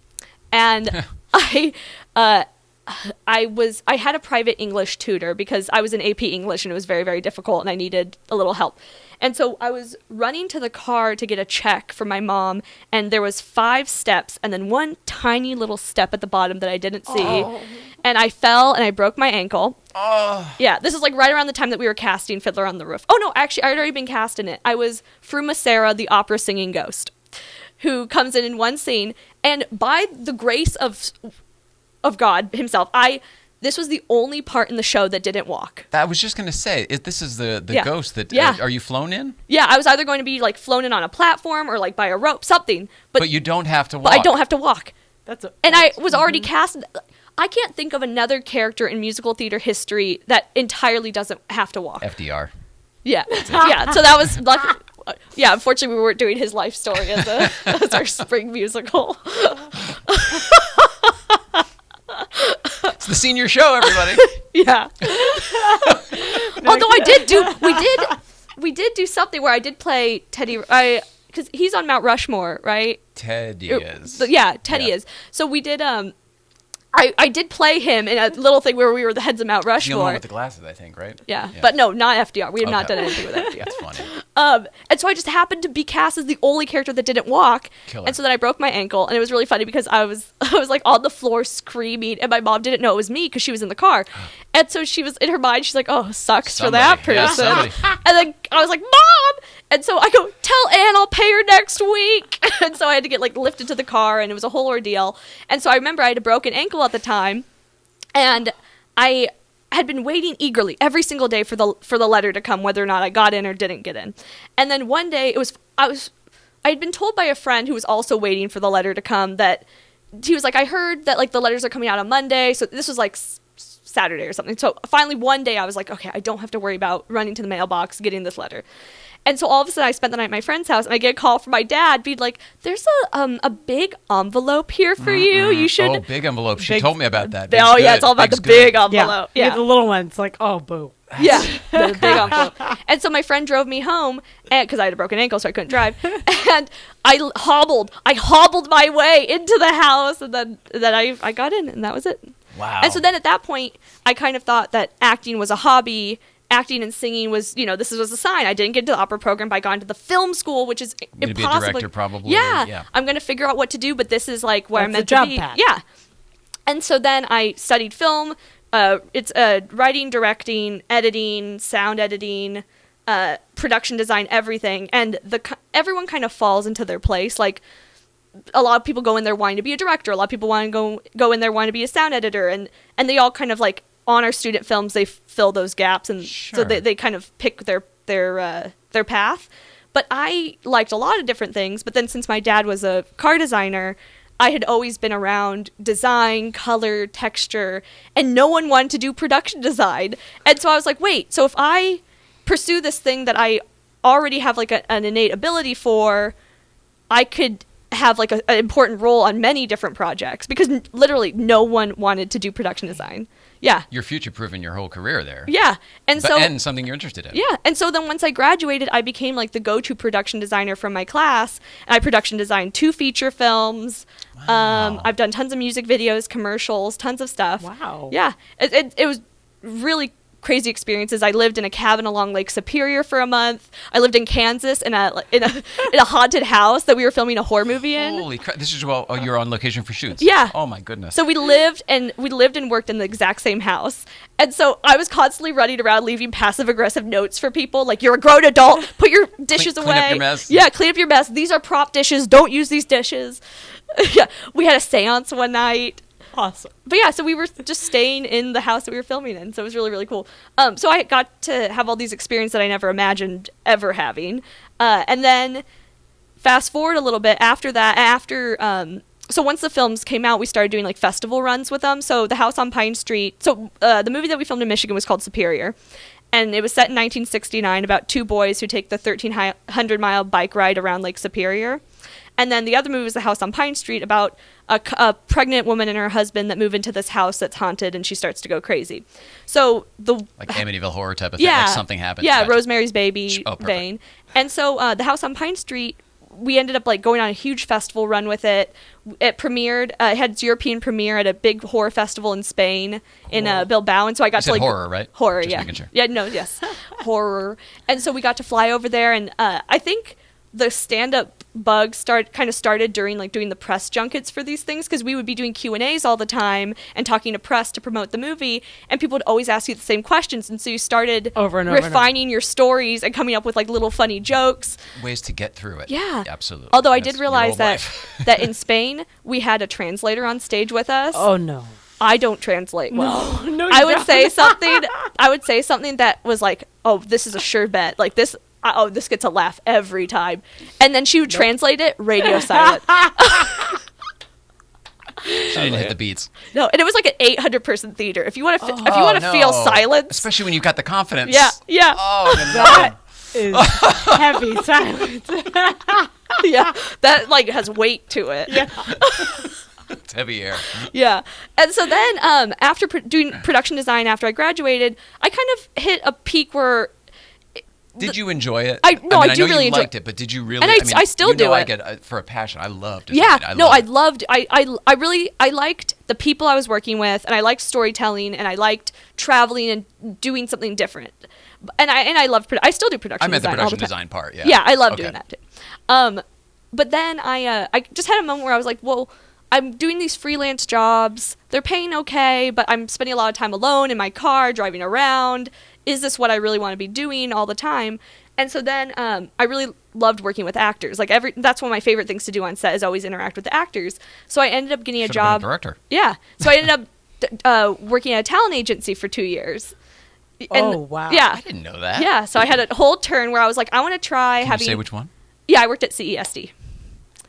and I had a private English tutor because I was in AP English and it was very, very difficult and I needed a little help. And so I was running to the car to get a check for my mom, and there was 5 steps and then one tiny little step at the bottom that I didn't see. And I fell and I broke my ankle. Yeah, this is like right around the time that we were casting Fiddler on the Roof. Oh no, actually I had already been cast in it. I was Fruma Sarah, the opera singing ghost, who comes in one scene, and by the grace of God himself, I this was the only part in the show that didn't walk. I was just going to say, this is the ghost that, are you flown in? Yeah, I was either going to be like flown in on a platform or like by a rope, something. But you don't have to walk. But I don't have to walk. And I was already mm-hmm. cast. I can't think of another character in musical theater history that entirely doesn't have to walk. FDR. Yeah. Yeah, so that was like... Yeah, unfortunately, we weren't doing his life story as our spring musical. It's the senior show, everybody. Yeah. Although we did do something where I did play Teddy, because he's on Mount Rushmore, right? Teddy is. Yeah, Teddy is. So we did, I did play him in a little thing where we were the heads of Mount Rushmore. The one with the glasses, I think, right? Yeah, but no, not FDR. We have not done anything with FDR. That's funny. And so I just happened to be cast as the only character that didn't walk. Killer. And so then I broke my ankle, and it was really funny because I was like on the floor screaming, and my mom didn't know it was me because she was in the car. And so she was in her mind, she's like, "Oh, sucks for that person." Yeah, and then I was like, "Mom!" And so I go, "Tell Ann I'll pay her next week." And so I had to get like lifted to the car, and it was a whole ordeal. And so I remember I had a broken ankle at the time, and I had been waiting eagerly every single day for the letter to come, whether or not I got in or didn't get in. And then one day I had been told by a friend who was also waiting for the letter to come that he was like, "I heard that like the letters are coming out on Monday." So this was like Saturday or something. So finally one day I was like, okay, I don't have to worry about running to the mailbox, getting this letter. And so all of a sudden I spent the night at my friend's house, and I get a call from my dad being like, "There's a big envelope here for you. You should..." Oh, big envelope. She told me about that. Oh, yeah, it's all about the big envelope. Yeah. The little one's like, oh, boo. Yeah, the big envelope. And so my friend drove me home, because I had a broken ankle, so I couldn't drive. And I hobbled my way into the house, and then I got in, and that was it. Wow. And so then at that point, I kind of thought that acting was a hobby. Acting and singing was, this was a sign. I didn't get into the opera program, but I got into the film school, which is impossible. Be a director, probably. Yeah. I'm going to figure out what to do, but this is like where I'm meant the to job be. path. Yeah. And so then I studied film. It's writing, directing, editing, sound editing, production design, everything. And everyone kind of falls into their place. Like, a lot of people go in there wanting to be a director. A lot of people want to go in there wanting to be a sound editor. And they all kind of like, on our student films, they fill those gaps, and so they kind of pick their path. But I liked a lot of different things. But then since my dad was a car designer, I had always been around design, color, texture, and no one wanted to do production design. And so I was like, wait, so if I pursue this thing that I already have like an innate ability for, I could have like an important role on many different projects, because literally no one wanted to do production design. Yeah. You're future-proofing your whole career there. Yeah. And something you're interested in. Yeah. And so then once I graduated, I became like the go-to production designer from my class. And I production designed 2 feature films. Wow. I've done tons of music videos, commercials, tons of stuff. Wow. Yeah. It was really crazy experiences. I lived in a cabin along Lake Superior for a month. I lived in Kansas in a haunted house that we were filming a horror movie in. Holy crap! This is you're on location for shoots. Yeah. Oh my goodness. So we lived and worked in the exact same house, and so I was constantly running around leaving passive aggressive notes for people like, "You're a grown adult. Put your dishes away. Clean up your mess." Yeah, clean up your mess. These are prop dishes. Don't use these dishes. Yeah, we had a seance one night. Awesome. But yeah, so we were just staying in the house that we were filming in, so it was really, really cool. So I got to have all these experiences that I never imagined ever having. And then fast forward a little bit after that, so once the films came out, we started doing like festival runs with them. So the house on Pine Street, the movie that we filmed in Michigan was called Superior. And it was set in 1969 about 2 boys who take the 1,300-mile bike ride around Lake Superior. And then the other movie was The House on Pine Street, about a pregnant woman and her husband that move into this house that's haunted, and she starts to go crazy. So like Amityville Horror type of thing, yeah, like something happens. Yeah, Gotcha. Rosemary's Baby vein. And so The House on Pine Street, we ended up like going on a huge festival run with it. It premiered, it had its European premiere at a big horror festival in Spain, in Bilbao. And so I got You to said like horror, right? Horror, Just yeah. making sure. Yeah, no, yes, horror. And so we got to fly over there, and I think the stand-up bug started during like doing the press junkets for these things, because we would be doing Q&As all the time and talking to press to promote the movie, and people would always ask you the same questions, and so you started over and refining your stories and coming up with like little funny jokes, ways to get through it. Yeah, absolutely. Although I That's did realize your whole that life. that in Spain we had a translator on stage with us. Oh no. I don't translate well. No, I would say something. I would say something that was like, "Oh, this is a sure bet." Like this. Oh, this gets a laugh every time. And then she would translate it radio silent. She didn't hit the beats. No, and it was like an 800-person theater. If you want to feel silence, especially when you've got the confidence. Yeah. Oh, that is heavy silence. Yeah, that like has weight to it. Yeah. it's heavy air. Yeah. And so then after doing production design after I graduated, I kind of hit a peak where Did you enjoy it? I do know really you enjoy liked it, but did you really? And I still do I it. get for a passion. I love design. Yeah, I loved it. I liked the people I was working with, and I liked storytelling, and I liked traveling and doing something different. And I loved I still do production I meant the design all production the time. design part. Yeah. Yeah, I love doing that too. But then I just had a moment where I was like, well, I'm doing these freelance jobs. They're paying okay, but I'm spending a lot of time alone in my car, driving around. Is this what I really want to be doing all the time? And so then I really loved working with actors. Like that's one of my favorite things to do on set is always interact with the actors. So I ended up getting a job. Been a director. Yeah. So I ended up working at a talent agency for 2 years. And, oh, wow. Yeah. I didn't know that. Yeah. So I had a whole turn where I was like, I want to try Can having. you say which one? Yeah, I worked at CESD.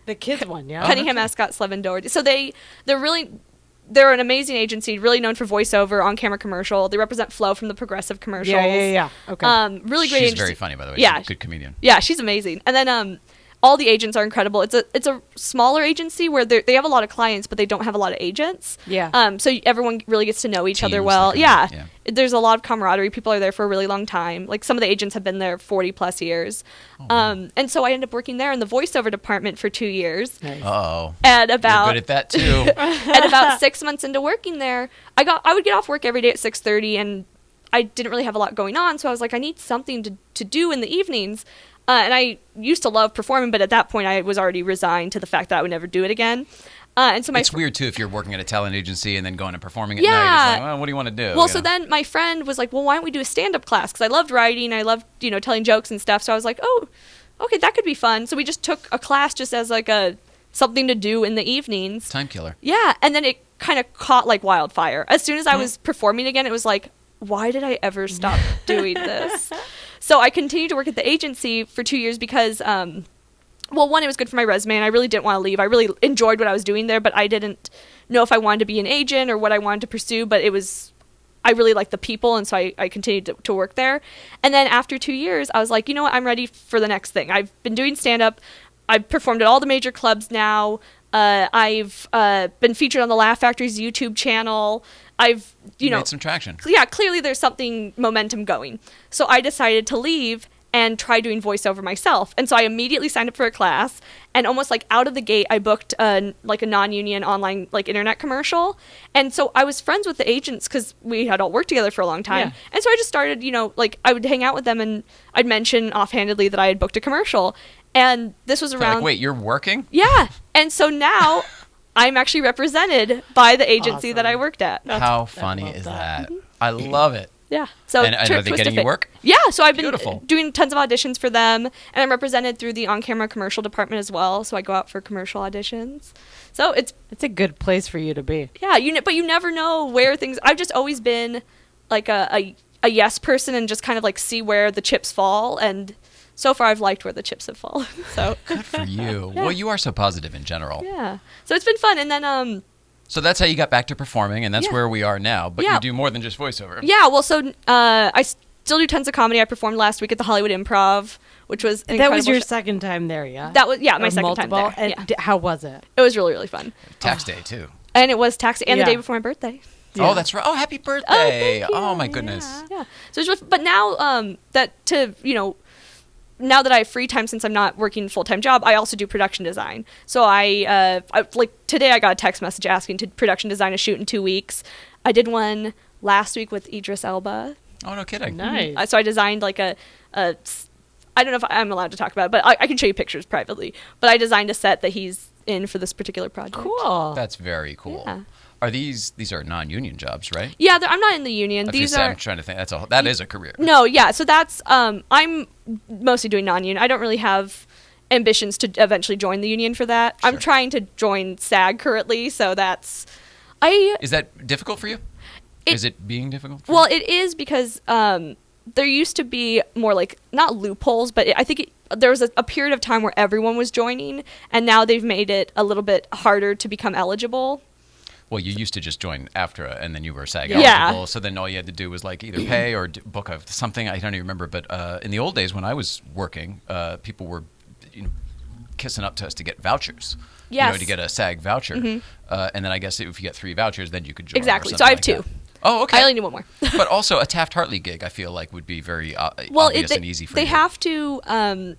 The kids one, yeah. Cunningham, Ascot, Slevin, Doherty. So they're an amazing agency, really known for voiceover, on-camera commercial. They represent Flo from the Progressive commercials. Yeah. Okay. Really great She's agency. very funny, by the way. Yeah. She's a good comedian. Yeah, she's amazing. And then all the agents are incredible. It's a smaller agency where they have a lot of clients, but they don't have a lot of agents. Yeah. So everyone really gets to know each other Teams, well. like Yeah. yeah. There's a lot of camaraderie. People are there for a really long time. Like some of the agents have been there 40 plus years. And so I ended up working there in the voiceover department for 2 years. Nice. Uh-oh. And You're about good at that, too. and about 6 months into working there, I would get off work every day at 6:30, and I didn't really have a lot going on. So I was like, I need something to do in the evenings. And I used to love performing, but at that point I was already resigned to the fact that I would never do it again. And so It's weird, too, if you're working at a talent agency and then going and performing at Yeah. night. It's like, well, what do you want to do? Well, You so know? then my friend was like, well, why don't we do a stand-up class? Because I loved writing. I loved, telling jokes and stuff. So I was like, oh, okay, that could be fun. So we just took a class just as like something to do in the evenings. Time killer. Yeah, and then it kind of caught like wildfire. As soon as I was performing again, it was like, why did I ever stop doing this? So I continued to work at the agency for 2 years because, one, it was good for my resume, and I really didn't want to leave. I really enjoyed what I was doing there, but I didn't know if I wanted to be an agent or what I wanted to pursue, but I really liked the people, and so I continued to work there. And then after 2 years, I was like, you know what, I'm ready for the next thing. I've been doing stand-up. I've performed at all the major clubs now. I've been featured on the Laugh Factory's YouTube channel. I've, made some traction. Yeah, clearly there's something momentum going. So I decided to leave and try doing voiceover myself. And so I immediately signed up for a class, and almost like out of the gate, I booked a non-union online like internet commercial. And so I was friends with the agents because we had all worked together for a long time. Yeah. And so I just started, I would hang out with them, and I'd mention offhandedly that I had booked a commercial. And this was They're around. like, wait, you're working? Yeah. And so now I'm actually represented by the agency that I worked at. How funny is that? I love it. Yeah. So And are they getting you work? Yeah. So I've been Beautiful. doing tons of auditions for them, and I'm represented through the on-camera commercial department as well. So I go out for commercial auditions. So it's a good place for you to be. yeah. But you never know where things. I've just always been like a yes person and just kind of like see where the chips fall, and so far I've liked where the chips have fallen. So Good for you. Yeah. Well, you are so positive in general. yeah. So it's been fun, and then So that's how you got back to performing, and that's Yeah. where we are now. But Yeah. you do more than just voiceover. yeah. Well, so I still do tons of comedy. I performed last week at the Hollywood Improv, which was an That was incredible your show. second time there, yeah? That was my Or second multiple? time there. And Yeah. how was it? It was really, really fun. Tax day, too. And it was tax and Yeah. the day before my birthday. Yeah. Oh, that's right. Oh, happy birthday. thank you. Oh, my goodness. Yeah. So it's really, but now now that I have free time since I'm not working a full-time job, I also do production design. So I like today I got a text message asking to production design a shoot in 2 weeks. I did one last week with Idris Elba. Oh, no kidding. Nice. So I designed like I don't know if I'm allowed to talk about it, but I can show you pictures privately. But I designed a set that he's in for this particular project. Cool. That's very cool. Yeah. Are these are non-union jobs, right? Yeah, I'm not in the union. These I'm trying to think. That is a career. No, yeah. So that's I'm mostly doing non-union. I don't really have ambitions to eventually join the union for that. I'm Sure. trying to join SAG currently, so that's Is that difficult for you? Is it being difficult for Well, you? it is because there used to be more like, not loopholes, but I think there was a period of time where everyone was joining, and now they've made it a little bit harder to become eligible. Well, you used to just join AFTRA, and then you were SAG Yeah. eligible. So then all you had to do was like either pay or book something. I don't even remember. But in the old days when I was working, people were kissing up to us to get vouchers. Yes. To get a SAG voucher. And then I guess if you get 3 vouchers, then you could join. Exactly. Or So I have something like 2. that. Oh, okay. I only need one more. But also a Taft-Hartley gig, I feel like would be very Well, obvious and easy for they you. have to.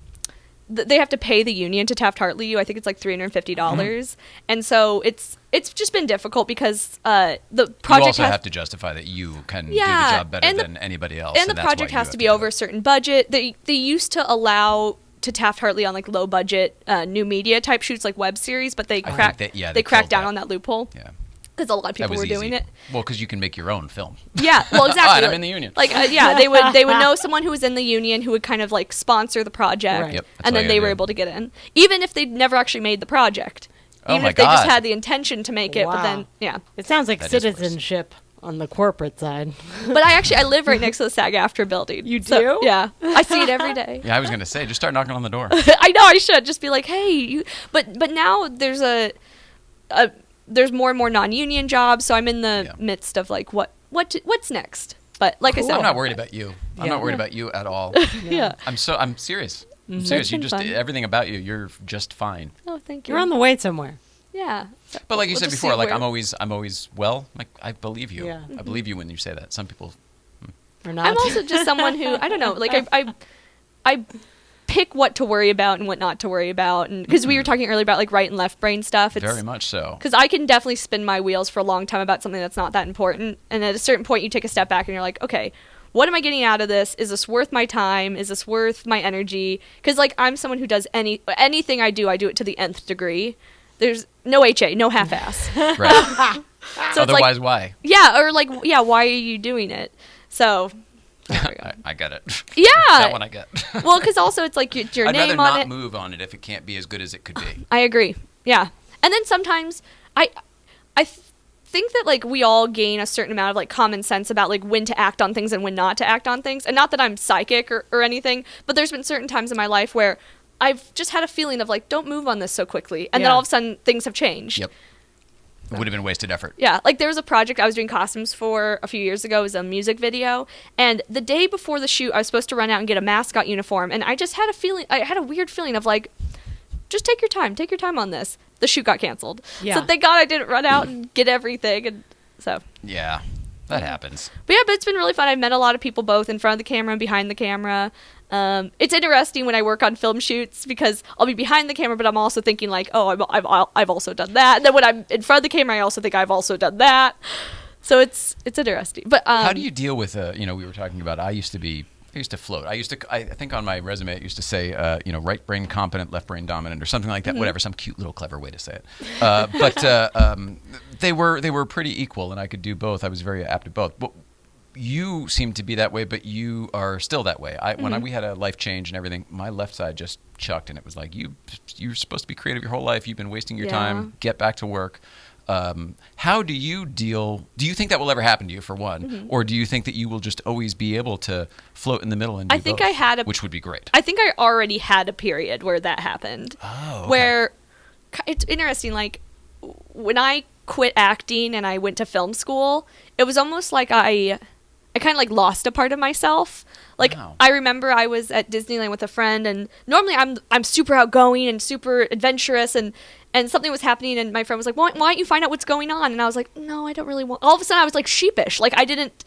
They have to pay the union to Taft-Hartley you. I think it's like $350, and so it's just been difficult because the project you also have to justify that you can do the job better than anybody else, and the that's why project you has have to be over a certain budget. They used to allow to Taft-Hartley on like low budget new media type shoots like web series, but they cracked they they cracked killed down that. on that loophole. Yeah. Because a lot of That people was were easy. doing it. Well, because you can make your own film. Yeah, well, exactly. All right, I'm in the union. Like, they would know someone who was in the union who would kind of like sponsor the project, Right. Yep, that's and all then you they gotta were do. able to get in, even if they'd never actually made the project. Oh Even my if they just God. had the intention to make it, but Wow. then It sounds like That is worse. citizenship on the corporate side. But I live right next to the SAG-AFTRA building. You So, do? yeah, I see it every day. Yeah, I was going to say, just start knocking on the door. I know I should just be like, hey, you. But now there's there's more and more non-union jobs, so I'm in the midst of like what's next. But like I said, I'm not worried about you. I'm Yeah. not worried about you at all. Yeah. I'm serious. I'm serious. It's You been just fun. everything about you, you're just fine. Oh, thank you. You're on the way somewhere. Yeah. But like you We'll said just before, see like where- I'm always well. Like I believe you. Yeah. I believe you when you say that. Some people. Or not. I'm also just someone who I don't know, like I pick what to worry about and what not to worry about, and because we were talking earlier about like right and left brain stuff. It's Very much so. because I can definitely spin my wheels for a long time about something that's not that important, and at a certain point you take a step back and you're like, okay, what am I getting out of this? Is this worth my time? Is this worth my energy? Because like I'm someone who does anything I do it to the nth degree. There's no HA, no half-ass. Right. So Otherwise, it's like, why? yeah, or like, yeah, why are you doing it? So, I get it. yeah. That one I get. Well, because also it's like your I'd rather name on not it. move on it if it can't be as good as it could be. I agree. Yeah, and then sometimes I think that like we all gain a certain amount of like common sense about like when to act on things and when not to act on things. And not that I'm psychic or anything, but there's been certain times in my life where I've just had a feeling of like, don't move on this so quickly, and then Yeah. all of a sudden things have changed. Yep. It would have been wasted effort. Yeah, like there was a project I was doing costumes for a few years ago. It was a music video, and the day before the shoot, I was supposed to run out and get a mascot uniform, and I just had a feeling. I had a weird feeling of like, just take your time on this. The shoot got canceled, Yeah. so thank God I didn't run out and get everything, and so. Yeah, that happens. But yeah, but it's been really fun. I've met a lot of people both in front of the camera and behind the camera. It's interesting when I work on film shoots because I'll be behind the camera, but I'm also thinking like, oh, I've also done that. And then when I'm in front of the camera, I also think I've also done that. So it's interesting. But How do you deal with we were talking about I used to float. I think on my resume it used to say right brain competent, left brain dominant or something like that. Whatever, some cute little clever way to say it. But they were pretty equal and I could do both. I was very apt at both. But you seem to be that way, but you are still that way. When we had a life change and everything, my left side just chucked, and it was like you're supposed to be creative your whole life. You've been wasting your time. Get back to work. How do you deal? Do you think that will ever happen to you, for one, or do you think that you will just always be able to float in the middle and do I think both, I had which would be great. I think I already had a period where that happened. Oh, okay. Where it's interesting, like when I quit acting and I went to film school, it was almost like I kind of like lost a part of myself. Like Wow. I remember I was at Disneyland with a friend, and normally I'm super outgoing and super adventurous, and something was happening, and my friend was like, why don't you find out what's going on? And I was like, no, I don't really want. All of a sudden I was like sheepish, like I didn't.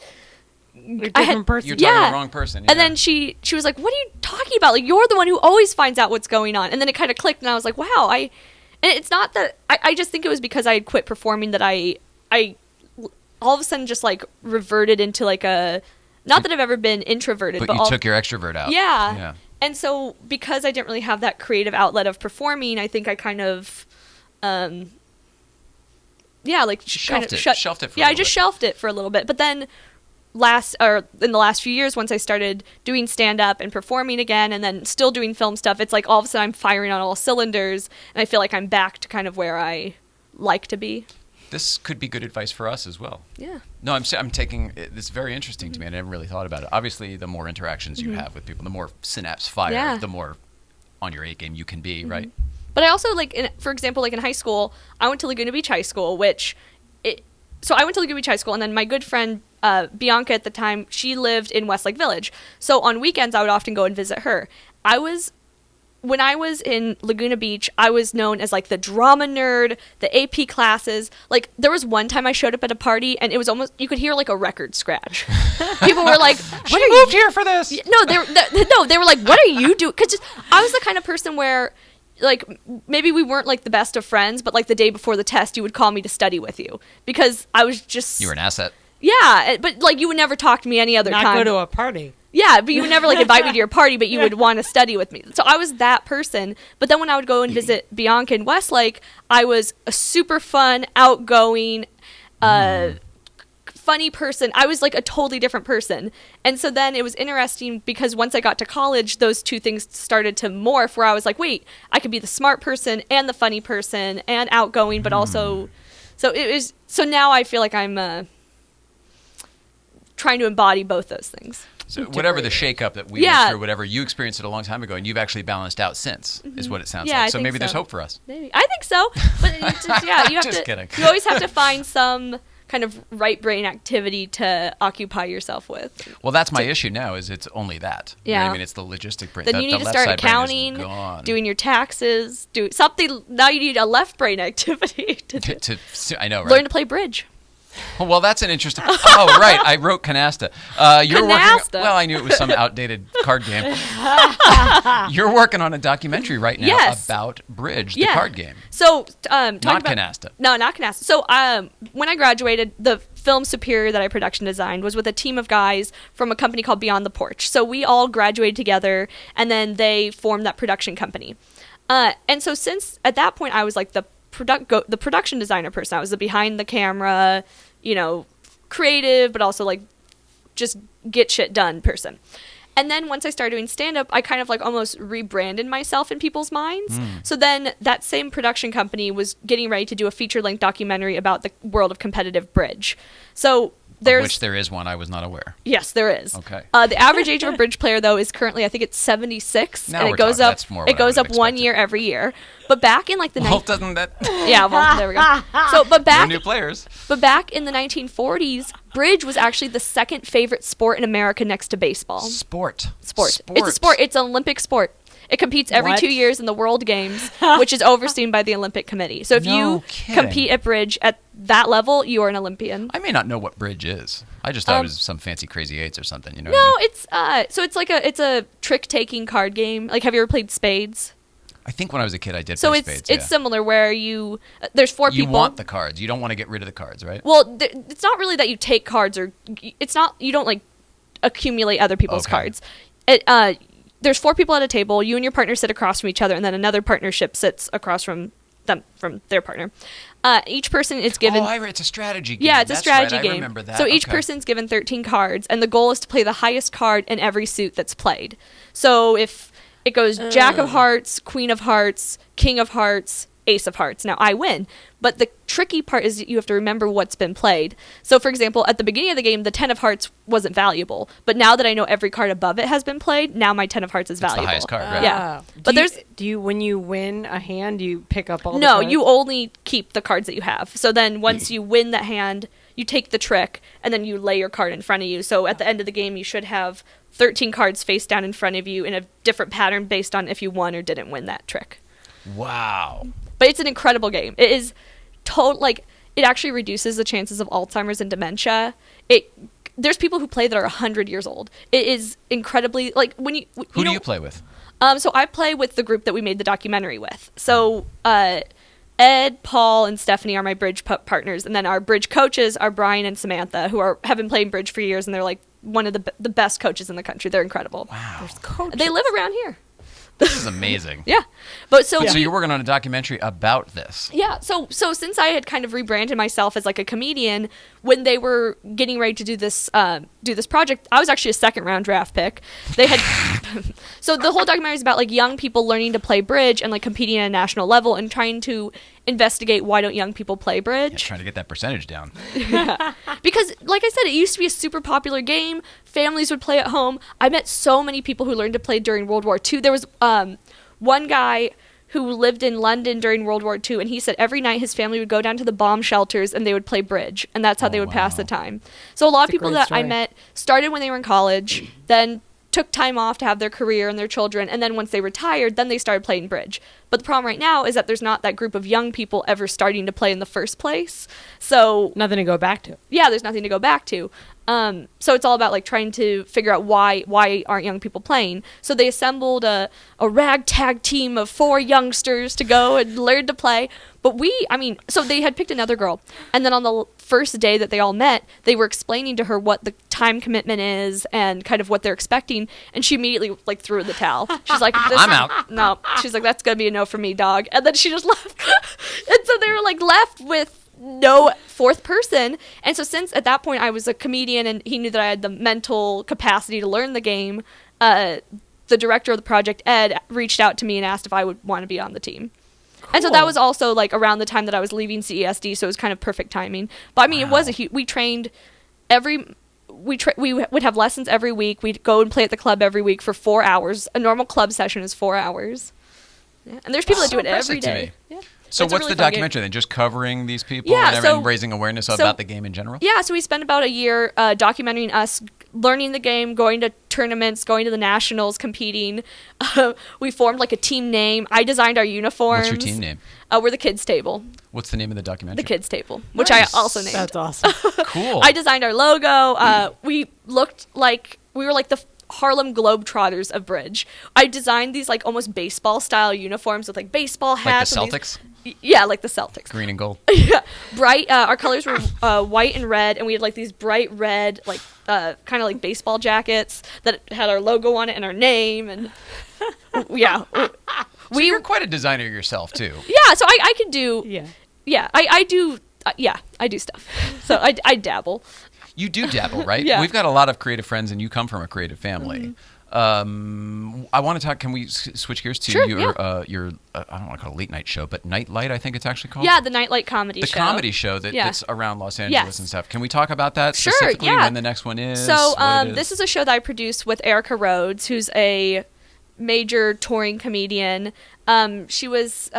You're a I had- different person. You're talking to yeah. the wrong person. And yeah. then she was like, what are you talking about? Like, you're the one who always finds out what's going on. And then it kind of clicked, and I was like, wow, and it's not that, I just think it was because I had quit performing that I all of a sudden just, like, reverted into, like, not that I've ever been introverted, but but you took your extrovert out. Yeah. Yeah. And so, because I didn't really have that creative outlet of performing, I think I kind of, shelved it for a I little just bit. shelved it for a little bit. But then in the last few years, once I started doing stand-up and performing again, and then still doing film stuff, it's like all of a sudden I'm firing on all cylinders, and I feel like I'm back to kind of where I like to be. this could be good advice for us as well. Yeah. No, I'm taking this very interesting to me. I never really thought about it. Obviously, the more interactions you have with people, the more synapse fire, the more on your A game you can be, right? But I also, like, for example, like in high school, I went to Laguna Beach High School, so I went to Laguna Beach High School, and then my good friend, Bianca at the time, she lived in Westlake Village. So on weekends, I would often go and visit her. When I was in Laguna Beach, I was known as, like, the drama nerd, the AP classes. Like, there was one time I showed up at a party, and it was almost, you could hear, like, a record scratch. People were like, "What are you moved here for this?" No, they were like, "What are you doing?" Because I was the kind of person where, like, maybe we weren't, like, the best of friends, but, like, the day before the test, you would call me to study with you. Because I was just... You were an asset. Yeah, but, like, you would never talk to me any other time. Not go to a party. Yeah, but you would never, like, invite me to your party, but you would want to study with me. So I was that person. But then when I would go and visit Bianca in Westlake, I was a super fun, outgoing, funny person. I was, like, a totally different person. And so then it was interesting because once I got to college, those two things started to morph where I was like, wait, I could be the smart person and the funny person and outgoing, but also... So now I feel like I'm trying to embody both those things. So whatever the shakeup that we went through, whatever you experienced it a long time ago, and you've actually balanced out since, is what it sounds like. So maybe there's hope for us. Maybe. I think so. But it's just, you have Just kidding. You always have to find some kind of right brain activity to occupy yourself with. Well, that's my issue now. Is it's only that. You know what I mean, it's the logistic brain. Then you need to start accounting, doing your taxes, do something. Now you need a left brain activity I know, right? Learn to play bridge. Well, that's an interesting... Oh, right. I wrote Canasta. You're Canasta. Well, I knew it was some outdated card game. You're working on a documentary right now about Bridge, the card game. So, not Canasta. No, not Canasta. So, when I graduated, the film Superior that I production designed was with a team of guys from a company called Beyond the Porch. So, we all graduated together, and then they formed that production company. And so, since at that point, I was like the production designer person. I was the behind the camera, creative, but also like just get shit done person. And then once I started doing stand-up, I kind of like almost rebranded myself in people's minds. So then that same production company was getting ready to do a feature-length documentary about the world of competitive bridge. So which there is one. I was not aware. Yes, there is. Okay. The average age of a bridge player, though, is currently, I think it's 76, now and it goes up. It goes up 1 year every year. But back in like the doesn't that? Yeah, well, there we go. So, but back new players. But back in the 1940s, bridge was actually the second favorite sport in America next to baseball. Sport. It's a sport. It's an Olympic sport. It competes every 2 years in the World Games, which is overseen by the Olympic Committee. So if you compete at bridge at that level, you are an Olympian. I may not know what bridge is. I just thought it was some fancy Crazy Eights or something. You know? No, what I mean? it's so it's a trick-taking card game. Like, have you ever played spades? I think when I was a kid, I did play spades. So it's similar where there's four people. You want the cards. You don't want to get rid of the cards, right? Well, it's not really that you take cards, or it's not. You don't like accumulate other people's cards. There's four people at a table. You and your partner sit across from each other, and then another partnership sits across from their partner. Each person is given... it's a strategy game. Yeah, it's a strategy game. I remember that. So each person's given 13 cards, and the goal is to play the highest card in every suit that's played. So if it goes Jack of Hearts, Queen of Hearts, King of Hearts, Ace of Hearts. Now, I win. But the tricky part is that you have to remember what's been played. So, for example, at the beginning of the game, the 10 of Hearts wasn't valuable. But now that I know every card above it has been played, now my 10 of Hearts is valuable. It's the highest card, right? Yeah. But when you win a hand, you pick up all the No, cards? you only keep the cards that you have. So then once you win that hand, you take the trick, and then you lay your card in front of you. So at the end of the game, you should have 13 cards face down in front of you in a different pattern based on if you won or didn't win that trick. Wow. But it's an incredible game. It is it actually reduces the chances of Alzheimer's and dementia. There's people who play that are 100 years old. It is incredibly, like, when you... Who do you play with? So I play with the group that we made the documentary with. So Ed, Paul, and Stephanie are my bridge partners. And then our bridge coaches are Brian and Samantha, who have been playing bridge for years, and they're like one of the best coaches in the country. They're incredible. Wow. There's coaches. They live around here. This is amazing. Yeah. But so So you're working on a documentary about this. yeah, so since I had kind of rebranded myself as like a comedian, when they were getting ready to do this project, I was actually a second round draft pick. They had so the whole documentary is about like young people learning to play bridge and like competing at a national level and trying to investigate why don't young people play bridge. Yeah, trying to get that percentage down. Because like I said, it used to be a super popular game. Families would play at home. I met so many people who learned to play during World War II. There was one guy who lived in London during World War II, and he said every night his family would go down to the bomb shelters and they would play bridge, and that's how they would pass the time. So a lot of people that I met started when they were in college, then took time off to have their career and their children, and then once they retired, then they started playing bridge. But the problem right now is that there's not that group of young people ever starting to play in the first place. So Nothing to go back to. yeah, there's nothing to go back to. So it's all about like trying to figure out why aren't young people playing. So they assembled a ragtag team of 4 youngsters to go and learn to play. But so they had picked another girl, and then on the first day that they all met, they were explaining to her what the time commitment is and kind of what they're expecting, and she immediately like threw in the towel. She's like, I'm out. No, she's like, that's gonna be a no for me, dog. And then she just left. And so they were like left with no fourth person. And so since at that point I was a comedian and he knew that I had the mental capacity to learn the game, the director of the project, Ed, reached out to me and asked if I would want to be on the team. And so that was also like around the time that I was leaving CESD, so it was kind of perfect timing. But I mean, it was we trained we would have lessons every week. We'd go and play at the club every week for 4 hours. A normal club session is 4 hours. Yeah. And there's people that do it every day. Yeah. So It's a what's really the fun documentary game. then? Just covering these people Yeah, and raising awareness about the game in general? Yeah, so we spent about a year documenting us learning the game, going to tournaments, going to the nationals, competing. We formed like a team name. I designed our uniforms. What's your team name? We're the Kids Table. What's the name of the documentary? The Kids Table, which Nice. I also named. That's awesome. Cool. I designed our logo. We looked like we were like the Harlem Globetrotters of bridge. I designed these like almost baseball style uniforms with like baseball Like hats. the and Celtics? Yeah, like the Celtics. Green and gold. Yeah, bright. Our colors were white and red, and we had like these bright red, like kind of like baseball jackets that had our logo on it and our name, and yeah. So you're quite a designer yourself too. Yeah, so I can do. Yeah. Yeah, I do. Yeah, I do stuff. So I dabble. You do dabble, right? Yeah. We've got a lot of creative friends, and you come from a creative family. I want to talk. Can we switch gears to Sure, your I don't want to call it a late night show, but Nightlight, I think it's actually called. Yeah, the Nightlight comedy the show. comedy show that's around Los Angeles Yes. and stuff. Can we talk about that Sure, specifically? yeah. When the next one is? So what it this is a show that I produced with Erica Rhodes, who's a major touring comedian. She was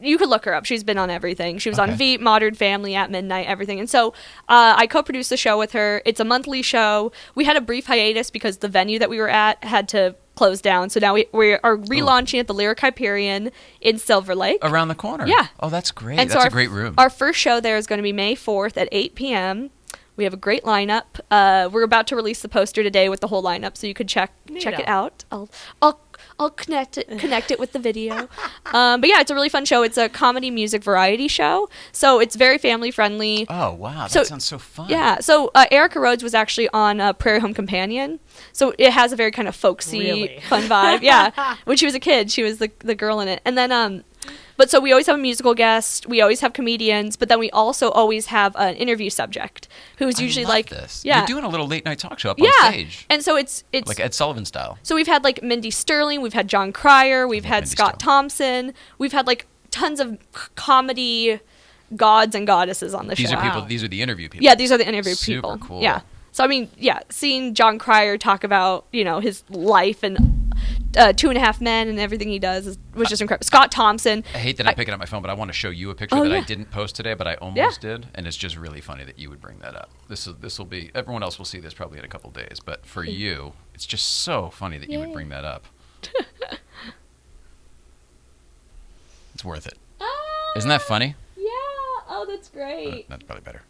you could look her up. She's been on everything. She was on Veep, Modern Family, At Midnight, everything. And so I co-produced the show with her. It's a monthly show. We had a brief hiatus because the venue that we were at had to close down. So now we are relaunching at the Lyric Hyperion in Silver Lake. around the corner. Yeah. Oh, that's great. And so That's a great room. Our first show there is going to be May 4th at 8 p.m. We have a great lineup. We're about to release the poster today with the whole lineup, so you could check it out. I'll connect it with the video. But yeah, it's a really fun show. It's a comedy music variety show, so it's very family friendly. Oh wow, that So- sounds so fun. Yeah, so Erica Rhodes was actually on Prairie Home Companion, so it has a very kind of folksy, Really? fun vibe. Yeah, when she was a kid, she was the girl in it, and then but so we always have a musical guest, we always have comedians, but then we also always have an interview subject who's I usually love like this. yeah, You're doing a little late night talk show up yeah, on stage, and so it's like Ed Sullivan style. so we've had like Mindy Sterling, we've had John Cryer, we've had Mindy Scott Sterling. Thompson, we've had like tons of comedy gods and goddesses on the show. These are people. Wow. These are the interview people. Yeah, these are the interview Super people. cool. Yeah. So I mean, yeah, seeing John Cryer talk about his life and 2.5 Men and everything he does was just incredible. Scott Thompson. I hate that I'm picking up my phone, but I want to show you a picture Oh, that I yeah. didn't post today, but I almost did, and it's just really funny that you would bring that up. This will be everyone else will see this probably in a couple days, but for you, it's just so funny that you would bring that up. It's worth it. Isn't that funny? Yeah. Oh, that's great. That's probably better.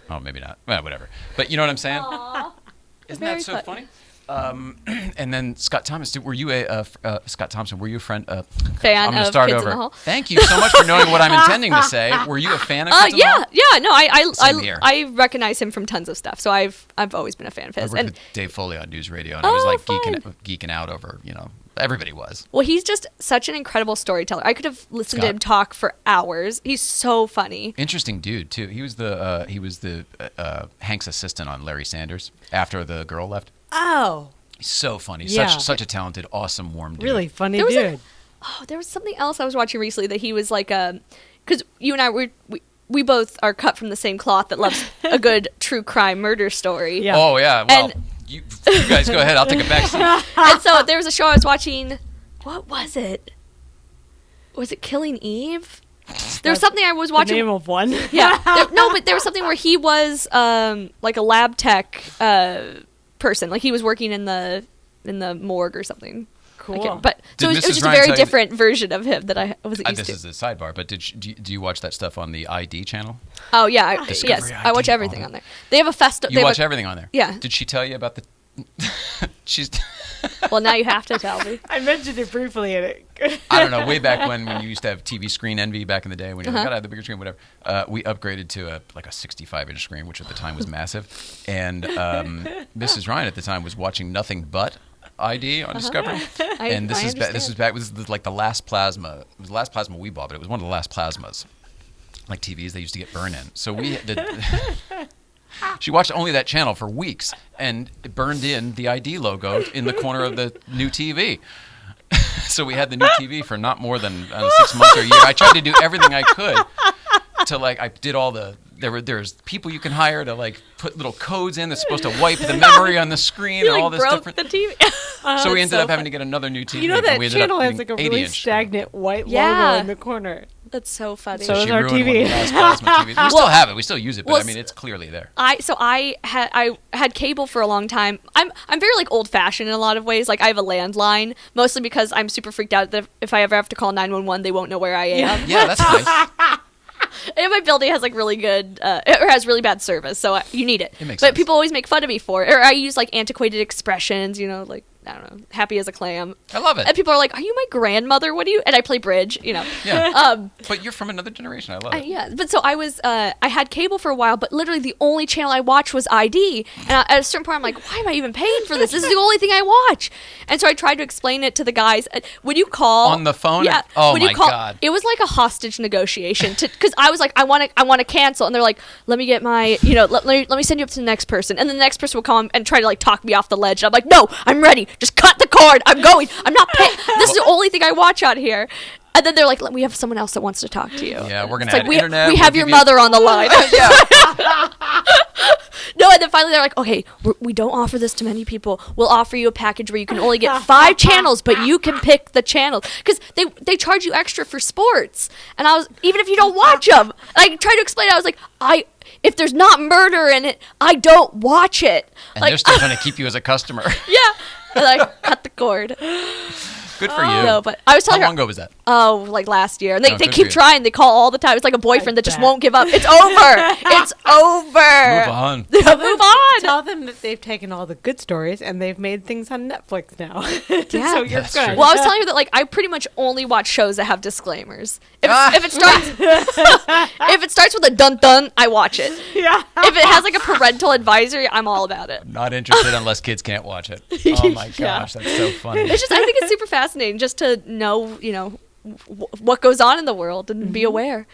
Oh, maybe not. Well, whatever. But you know what I'm saying? Aw. Isn't Very that so fun. funny? And then Scott Thomas, were you Scott Thompson? Were you a friend? Fan I'm gonna of start Kids in over. the Hall? Thank you so much for knowing what I'm intending to say. Were you a fan of Kids in the Hall? Yeah. No, Same here. I recognize him from tons of stuff. So I've always been a fan of I his. worked And with Dave Foley on News Radio, and I was like fun. geeking out over, everybody was. well, he's just such an incredible storyteller. I could have listened to Scott. him talk for hours. He's so funny. Interesting dude too. He was the Hank's assistant on Larry Sanders after the girl left. Oh, He's so funny. Yeah. Such a talented, awesome, warm dude. really funny There was dude. There was something else I was watching recently that he was like because you and I we both are cut from the same cloth that loves a good true crime murder story. Yeah. Oh yeah. Well, And- you guys go ahead. I'll take a back seat. And so there was a show I was watching. What was it? Was it Killing Eve? There was something I was The watching. name of one. Yeah. But there was something where he was like a lab tech person. Like he was working in the morgue or something. Cool. But Did so it was Mrs. just a Ryan very tell you different version of him that I wasn't used This to. is a sidebar, but do you watch that stuff on the ID channel? Oh yeah, Discovery yes, I watch ID, everything all on there. They have a festival. You watch everything on there. Yeah. Did she tell you about the? She's. Well, now you have to tell me. I mentioned it briefly in it. I don't know. Way back when you used to have TV screen envy back in the day, when you're like, gotta have the bigger screen, whatever. We upgraded to a 65-inch screen, which at the time was massive. And Mrs. Ryan at the time was watching nothing but ID on Discovery. And this is back. This is like the last plasma. It was the last plasma we bought, but it was one of the last plasmas, like TVs they used to get burned in. So she watched only that channel for weeks, and it burned in the ID logo in the corner of the new TV. So we had the new TV for not more than 6 months or a year. I tried to do everything I could to I did all the. There's people you can hire to put little codes in that's supposed to wipe the memory on the screen and all this broke different. the TV. So we ended up having to get another new TV. You know and that we ended up channel has getting a really 80-inch. stagnant white Yeah. logo in the corner. That's so funny. So She is our ruined one TV. of the last plasma TVs. We still have it. We still use it, but Well, I mean, it's clearly there. I had cable for a long time. I'm very old fashioned in a lot of ways. Like I have a landline, mostly because I'm super freaked out that if I ever have to call 911, they won't know where I am. Yeah, that's nice. And my building has really good, or has really bad service, so you need it. It makes but sense. people always make fun of me for it. Or I use antiquated expressions, I don't know, happy as a clam. I love it. And people are like, "Are you my grandmother? What do you?" And I play bridge, Yeah. But you're from another generation. I love it. Yeah, but so I was, I had cable for a while, but literally the only channel I watched was ID. And at a certain point, I'm like, why am I even paying for this? This is the only thing I watch. And so I tried to explain it to the guys. When you call On the phone? yeah. Oh when my you call, God. It was like a hostage negotiation because I was like, I want to cancel, and they're like, let me get my, let me send you up to the next person, and then the next person will come and try to talk me off the ledge. And I'm like, no, I'm ready. Just cut the cord. I'm going. I'm not paying. This is the only thing I watch out here. And then they're like, we have someone else that wants to talk to you. Yeah, we're going It's to like, add we internet. we we'll have your give you- mother on the line. Yeah. No, and then finally they're like, okay, we don't offer this to many people. We'll offer you a package where you can only get 5 channels, but you can pick the channels. Because they charge you extra for sports. And I was, even if you don't watch them. And I tried to explain it. I was like, if there's not murder in it, I don't watch it. And they're still trying to keep you as a customer. Yeah. And I cut the cord. Good for you. No, but I was How telling her, long ago was that? last year. And they Oh, good for keep you. trying. They call all the time. It's like a boyfriend that just bet. won't give up. It's over. It's over. Move on. Move on. Tell them that they've taken all the good stories and they've made things on Netflix now. Yeah. So you're That's good. true. Well, I was telling her that I pretty much only watch shows that have disclaimers. If it starts with a dun dun, I watch it. Yeah. If it has a parental advisory, I'm all about it. Not interested unless kids can't watch it. Oh my gosh, that's so funny. It's just I think it's super fascinating just to know what goes on in the world and be aware.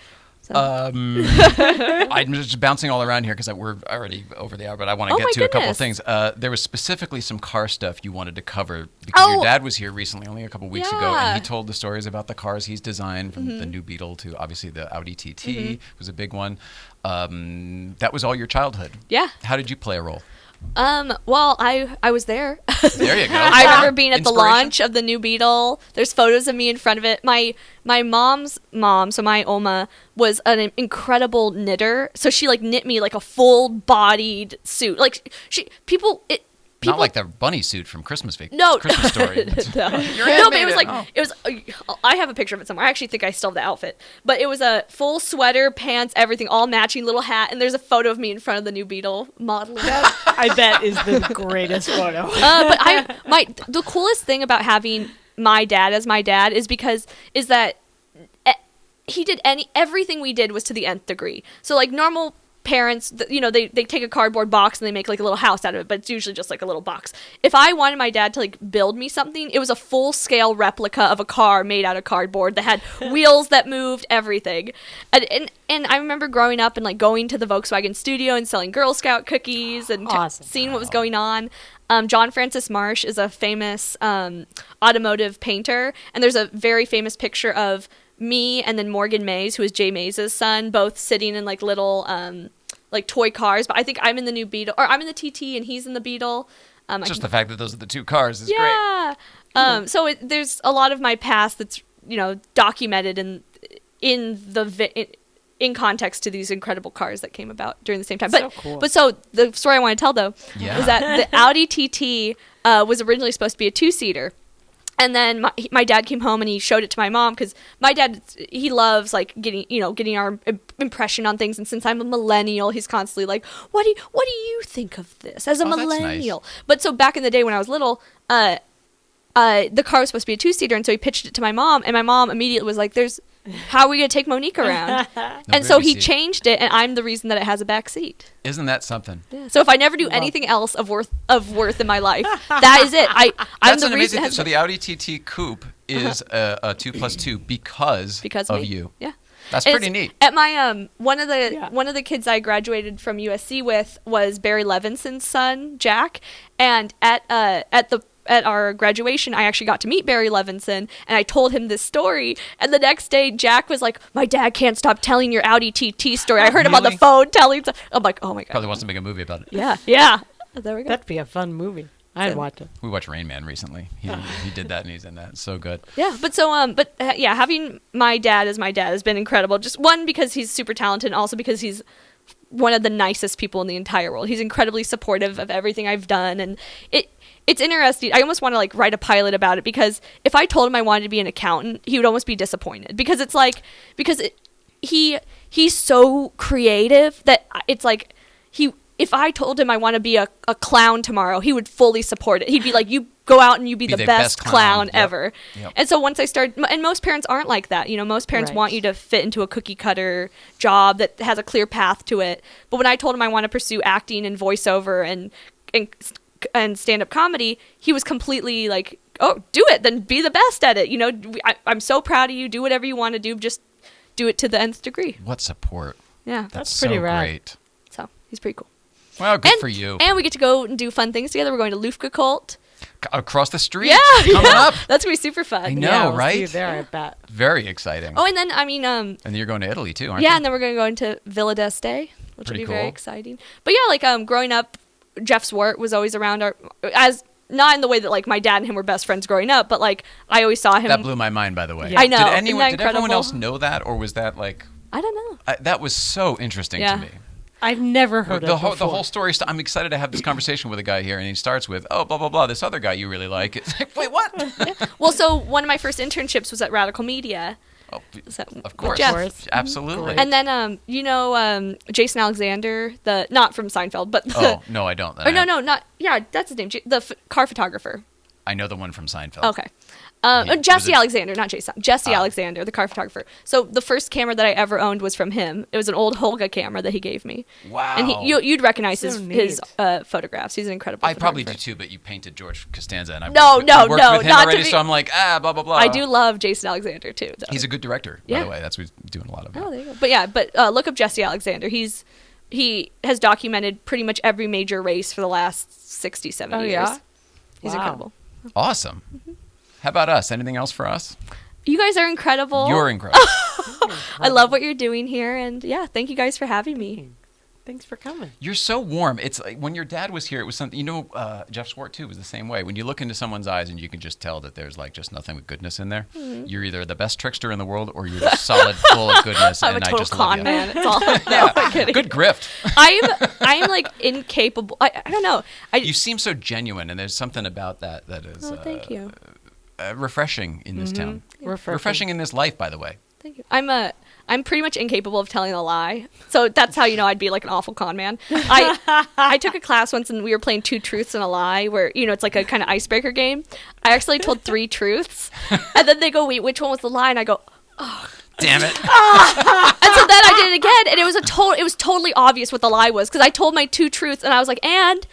So. I'm just bouncing all around here because we're already over the hour, but I want to Oh get my to a couple of goodness. things. There was specifically some car stuff you wanted to cover because your dad was here recently, only a couple weeks ago, and Yeah. he told the stories about the cars he's designed, from the new Beetle to obviously the Audi TT was a big one. That was all your childhood. Yeah. How did you play a role? Well, I was there. There you go. I remember being at the Inspiration? launch of the new Beetle. There's photos of me in front of it. My mom's mom, so my Oma, was an incredible knitter. So she knit me a full-bodied suit. people, Not like the bunny suit from Christmas no, Christmas Story. no, Your no, hand but made it was like Oh. it was. I have a picture of it somewhere. I actually think I still have the outfit, but it was a full sweater, pants, everything, all matching, little hat, and there's a photo of me in front of the new Beetle model. I bet is the greatest photo. But the coolest thing about having my dad as my dad is that he did everything we did was to the nth degree. So like normal parents, they take a cardboard box and they make like a little house out of it, but it's usually just like a little box. If I wanted my dad to like build me something, it was a full scale replica of a car made out of cardboard that had wheels that moved, everything. And I remember growing up and like going to the Volkswagen studio and selling Girl Scout cookies and Awesome. seeing what was going on. John Francis Marsh is a famous automotive painter, and there's a very famous picture of me and then Morgan Mays, who is Jay Mays' son, both sitting in like little like toy cars. But I think I'm in the new Beetle, or I'm in the TT and he's in the Beetle. Just the fact that those are the two cars is great. Yeah. So there's a lot of my past that's documented in context to these incredible cars that came about during the same time. So cool. But so the story I want to tell though Yeah. is that the Audi TT was originally supposed to be a 2-seater. And then my dad came home and he showed it to my mom because my dad, he loves like getting our impression on things. And since I'm a millennial, he's constantly like, what do you think of this as a millennial? That's nice. But so back in the day when I was little, the car was supposed to be a 2-seater, and so he pitched it to my mom, and my mom immediately was like, how are we going to take Monique around? And so he changed it, and I'm the reason that it has a back seat. Isn't that something? Yeah. So if I never do anything else of worth in my life, that is it. I'm That's the an reason. amazing. So the Audi TT Coupe is a 2+2 because of me. you. Yeah. That's And pretty it's- neat. At my one of the kids I graduated from USC with was Barry Levinson's son, Jack, and at our graduation, I actually got to meet Barry Levinson, and I told him this story. And the next day, Jack was like, "My dad can't stop telling your Audi TT story. I heard him on the Really? phone telling." I'm like, "Oh my god!" Probably wants to make a movie about it. Yeah. There we go. That'd be a fun movie. I'd watch it. We watched Rain Man recently. He did that, and he's in that. It's so good. Yeah, having my dad as my dad has been incredible. Just one, because he's super talented, and also because he's one of the nicest people in the entire world. He's incredibly supportive of everything I've done, and it's interesting. I almost want to like write a pilot about it, because if I told him I wanted to be an accountant, he would almost be disappointed, because it's like he's so creative that it's like if I told him I want to be a clown tomorrow, he would fully support it. He'd be like, you go out and you be the best clown Yep. ever. Yep. And so once I started, and most parents aren't like that. Most parents Right. want you to fit into a cookie cutter job that has a clear path to it. But when I told him I want to pursue acting and voiceover and stand-up comedy, he was completely like, oh, do it, then be the best at it. I'm so proud of you. Do whatever you want to do. Just do it to the nth degree. What support? Yeah. That's pretty so rad. great. So he's pretty cool. Well, good for you. And we get to go and do fun things together. We're going to Lufka Cult. Across the street. Yeah, Coming up. That's gonna be super fun. I know, Yeah, we'll right? see you there, I bet. Very exciting. Oh, and then And then you're going to Italy too, aren't you? yeah, and then we're gonna go into Villa d'Este, which Pretty will be very cool. exciting. But yeah, like growing up, Jeff Swart was always around as not in the way that like my dad and him were best friends growing up, but like I always saw him. That blew my mind, by the way. Yeah. I know. Did Isn't anyone? that Did everyone incredible? else know that, or was that like? I don't know. That was so interesting Yeah. to me. I've never heard The of whole, before. the whole story. I'm excited to have this conversation with a guy here, and he starts with, "Oh, blah blah blah. This other guy you really like." It's like, wait, what? Well, so one of my first internships was at Radical Media. Oh, So, of with course, Jeff. absolutely. And then Jason Alexander, the not from Seinfeld, but Oh no, I don't. or not that's his name, car photographer. I know the one from Seinfeld. Okay. Was Jesse it- Alexander, not Jason. Jesse Alexander, the car photographer. So the first camera that I ever owned was from him. It was an old Holga camera that he gave me. Wow. And you'd recognize So his photographs. He's an incredible I probably do photographer. too, but you painted George Costanza, and I No, worked no, with him not to already, be- so I'm like, blah blah blah. I do love Jason Alexander too. Though. He's a good director, by Yeah. the way. That's what he's doing a lot of. Oh, there you go. But yeah, look up Jesse Alexander. He has documented pretty much every major race for the last 60, 70 years. yeah? He's Wow. incredible. Awesome. How about us? Anything else for us? You guys are incredible. You're incredible. I love what you're doing here, and yeah, thank you guys for having me. Thanks for coming. You're so warm. It's like when your dad was here, it was something, Jeff Swart too was the same way. When you look into someone's eyes and you can just tell that there's like just nothing but goodness in there, you're either the best trickster in the world or you're just solid full of goodness. I'm and a total I just con love you. man. It's all. No, I'm kidding. Good grift. I'm like incapable. I don't know. You seem so genuine, and there's something about that is thank you. Refreshing in this town. Refreshing in this life, by the way. Thank you. I'm pretty much incapable of telling a lie. So that's how you know I'd be like an awful con man. I took a class once and we were playing 2 truths and a lie where, it's like a kind of icebreaker game. I actually told 3 truths and then they go, wait, which one was the lie? And I go, oh. Damn it. And so then I did it again and it was totally obvious what the lie was because I told my 2 truths and I was like, and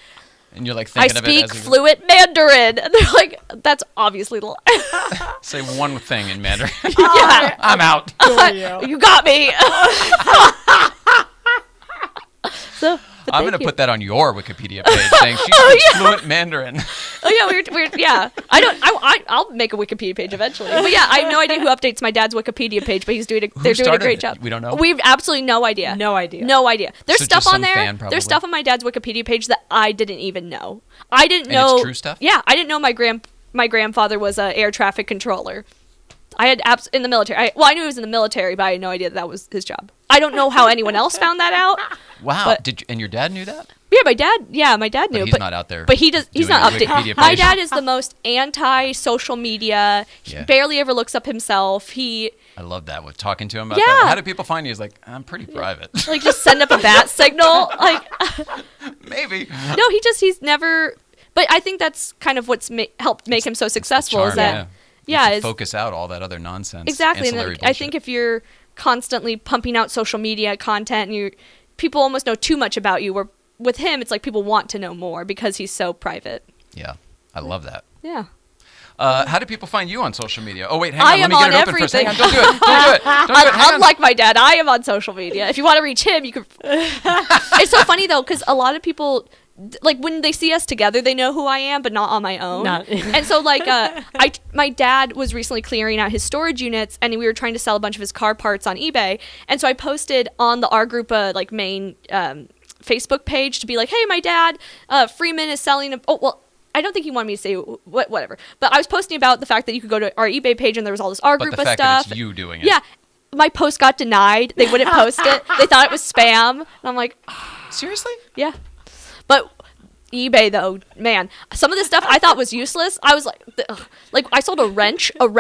you're like I thinking of it speak as fluent Mandarin. And they're like, that's obviously the lie. say one thing in Mandarin. Yeah. I'm out. You got me. So, I'm going to put that on your Wikipedia page saying she speaks fluent Mandarin. Oh yeah, weird. Yeah, I'll make a Wikipedia page eventually. But yeah, I have no idea who updates my dad's Wikipedia page, but they're doing a great job. We don't know. We've absolutely no idea. No idea. There's So stuff just on some there. fan, probably. There's stuff on my dad's Wikipedia page that I didn't even know. I didn't know. And it's true stuff? Yeah, I didn't know my grandfather was an air traffic controller. I had in the military. I knew he was in the military, but I had no idea that was his job. I don't know how anyone else found that out. Wow. But, and your dad knew that? Yeah, my dad knew. But he's not out there. But he's not updated. My page. dad is the most anti-social media. He barely ever looks up himself. I love that with talking to him about that. How do people find you? He's like, I'm pretty private. like just send up a bat signal. Like maybe. No, he's never. But I think that's kind of what's helped make him so successful. Charm, is that is focus out all that other nonsense. Exactly, and I think if you're constantly pumping out social media content and people almost know too much about you, where with him it's like people want to know more because he's so private. Yeah, I love that. Yeah. How do people find you on social media? Oh wait, hang on. I Let me am get it on open first. Hang everything. on, don't do it. Don't do it. Don't do it. Hang on. Unlike my dad, I am on social media. If you want to reach him, you can. It's so funny though, because a lot of people, like when they see us together, they know who I am, but not on my own. And so, like, my dad was recently clearing out his storage units, and we were trying to sell a bunch of his car parts on eBay. And so I posted on the R Group main Facebook page to be like, "Hey, my dad, Freeman is selling a." Oh well. I don't think he wanted me to say whatever, but I was posting about the fact that you could go to our eBay page and there was all this R Group But the fact stuff. that it's you doing it. Yeah, my post got denied. They wouldn't post it. They thought it was spam, and I'm like, seriously? Yeah. But eBay though, man, some of the stuff I thought was useless. I was like I sold a wrench What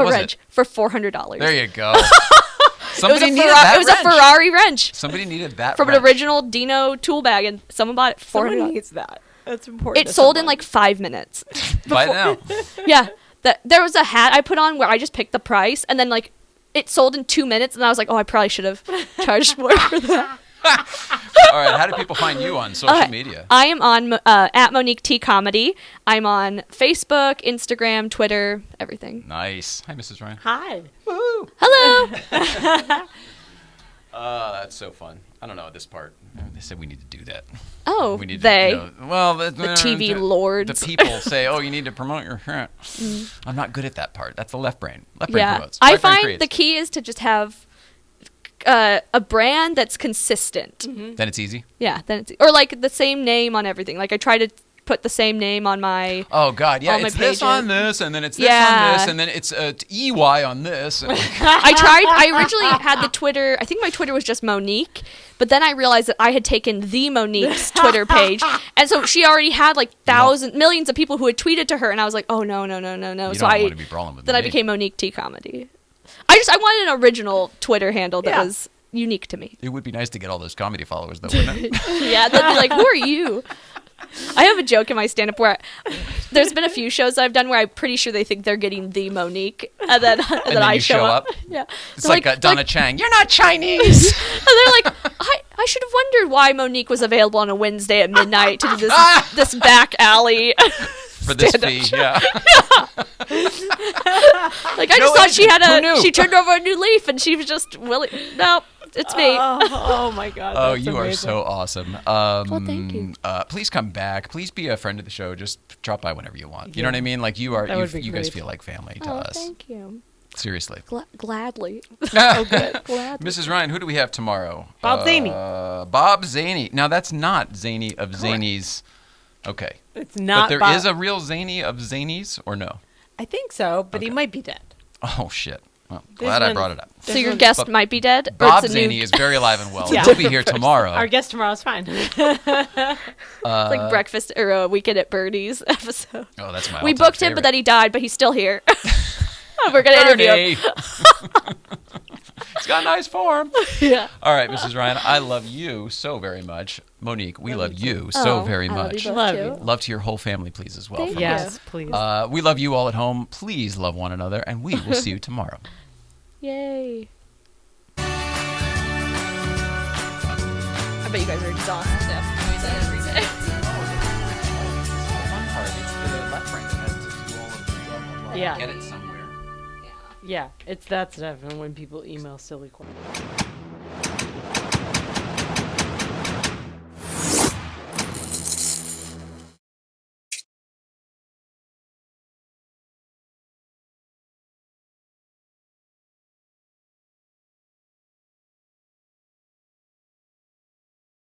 was it? for $400. There you go. It was a Ferrari wrench. Somebody needed that from wrench. an original Dino tool bag, and someone bought it for $400. Someone needs that. That's important. It sold in like 5 minutes. Buy it now. Yeah. There was a hat I put on where I just picked the price, and then like it sold in 2 minutes, and I was like, oh, I probably should have charged more for that. All right, how do people find you on social media? I am on at Monique T Comedy. I'm on Facebook, Instagram, Twitter, everything. Nice. Hi, Mrs. Ryan. Hi. Woo. Hello. That's so fun. I don't know this part. They said we need to do that. Oh, we need they. To, well, the TV lords. The people say, "Oh, you need to promote your." I'm not good at that part. That's the left brain. Left brain promotes. I find the key is to just have a brand that's consistent. Mm-hmm. Then it's easy. Yeah, or like the same name on everything. Like I try to put the same name on my. Oh God, yeah, it's this on this, and then it's this on this, and then it's EY on this. I originally had the Twitter. I think my Twitter was just Monique, but then I realized that I had taken the Monique's Twitter page, and so she already had like millions of people who had tweeted to her, and I was like, oh no. You So don't want to be brawling with then me. I became Monique T Comedy. I wanted an original Twitter handle that was unique to me. It would be nice to get all those comedy followers, though, wouldn't it? Yeah, they'd be like, who are you? I have a joke in my stand-up where there's been a few shows I've done where I'm pretty sure they think they're getting the Monique, and then I show up. Yeah, it's like Donna Chang. You're not Chinese. And they're like, I should have wondered why Monique was available on a Wednesday at midnight to do this back alley. For this fee, yeah. Like I just thought she turned over a new leaf and she was just willing. Nope, it's me. Oh my God. Oh, you are so awesome. Well, thank you. Please come back. Please be a friend of the show. Just drop by whenever you want. You know what I mean? Like you guys feel like family to us. Thank you. Seriously. Gladly. Oh, good. Gladly. Mrs. Ryan, who do we have tomorrow? Bob Zaney. Bob Zaney. Now, that's not Zany of Zanies. Okay. It's not. But there is a real Zany of Zanies, or no? I think so, but he Okay. might be dead. Oh, shit. Well, There's glad I been- brought it up. So your guest But might be dead? Or Bob it's a new- Zaney is very alive and well. Yeah. He'll be here tomorrow. Our guest tomorrow is fine. It's like breakfast or a Weekend at Bernie's episode. Oh, that's my We all-time booked him, favorite. but then he died, but he's still here. We're going to interview him. Bernie. He's got a nice form. Yeah. All right, Mrs. Ryan, I love you so very much. Monique, we love you so very I love much. you both, Love too. you. Love to your whole family, please, as well. Thank from you. us. Yes, please. We love you all at home. Please love one another, and we will see you tomorrow. Yay. I bet you guys are exhausted after doing that every day. Yeah. Get it somewhere. Yeah, it's that stuff, and when people email silly questions.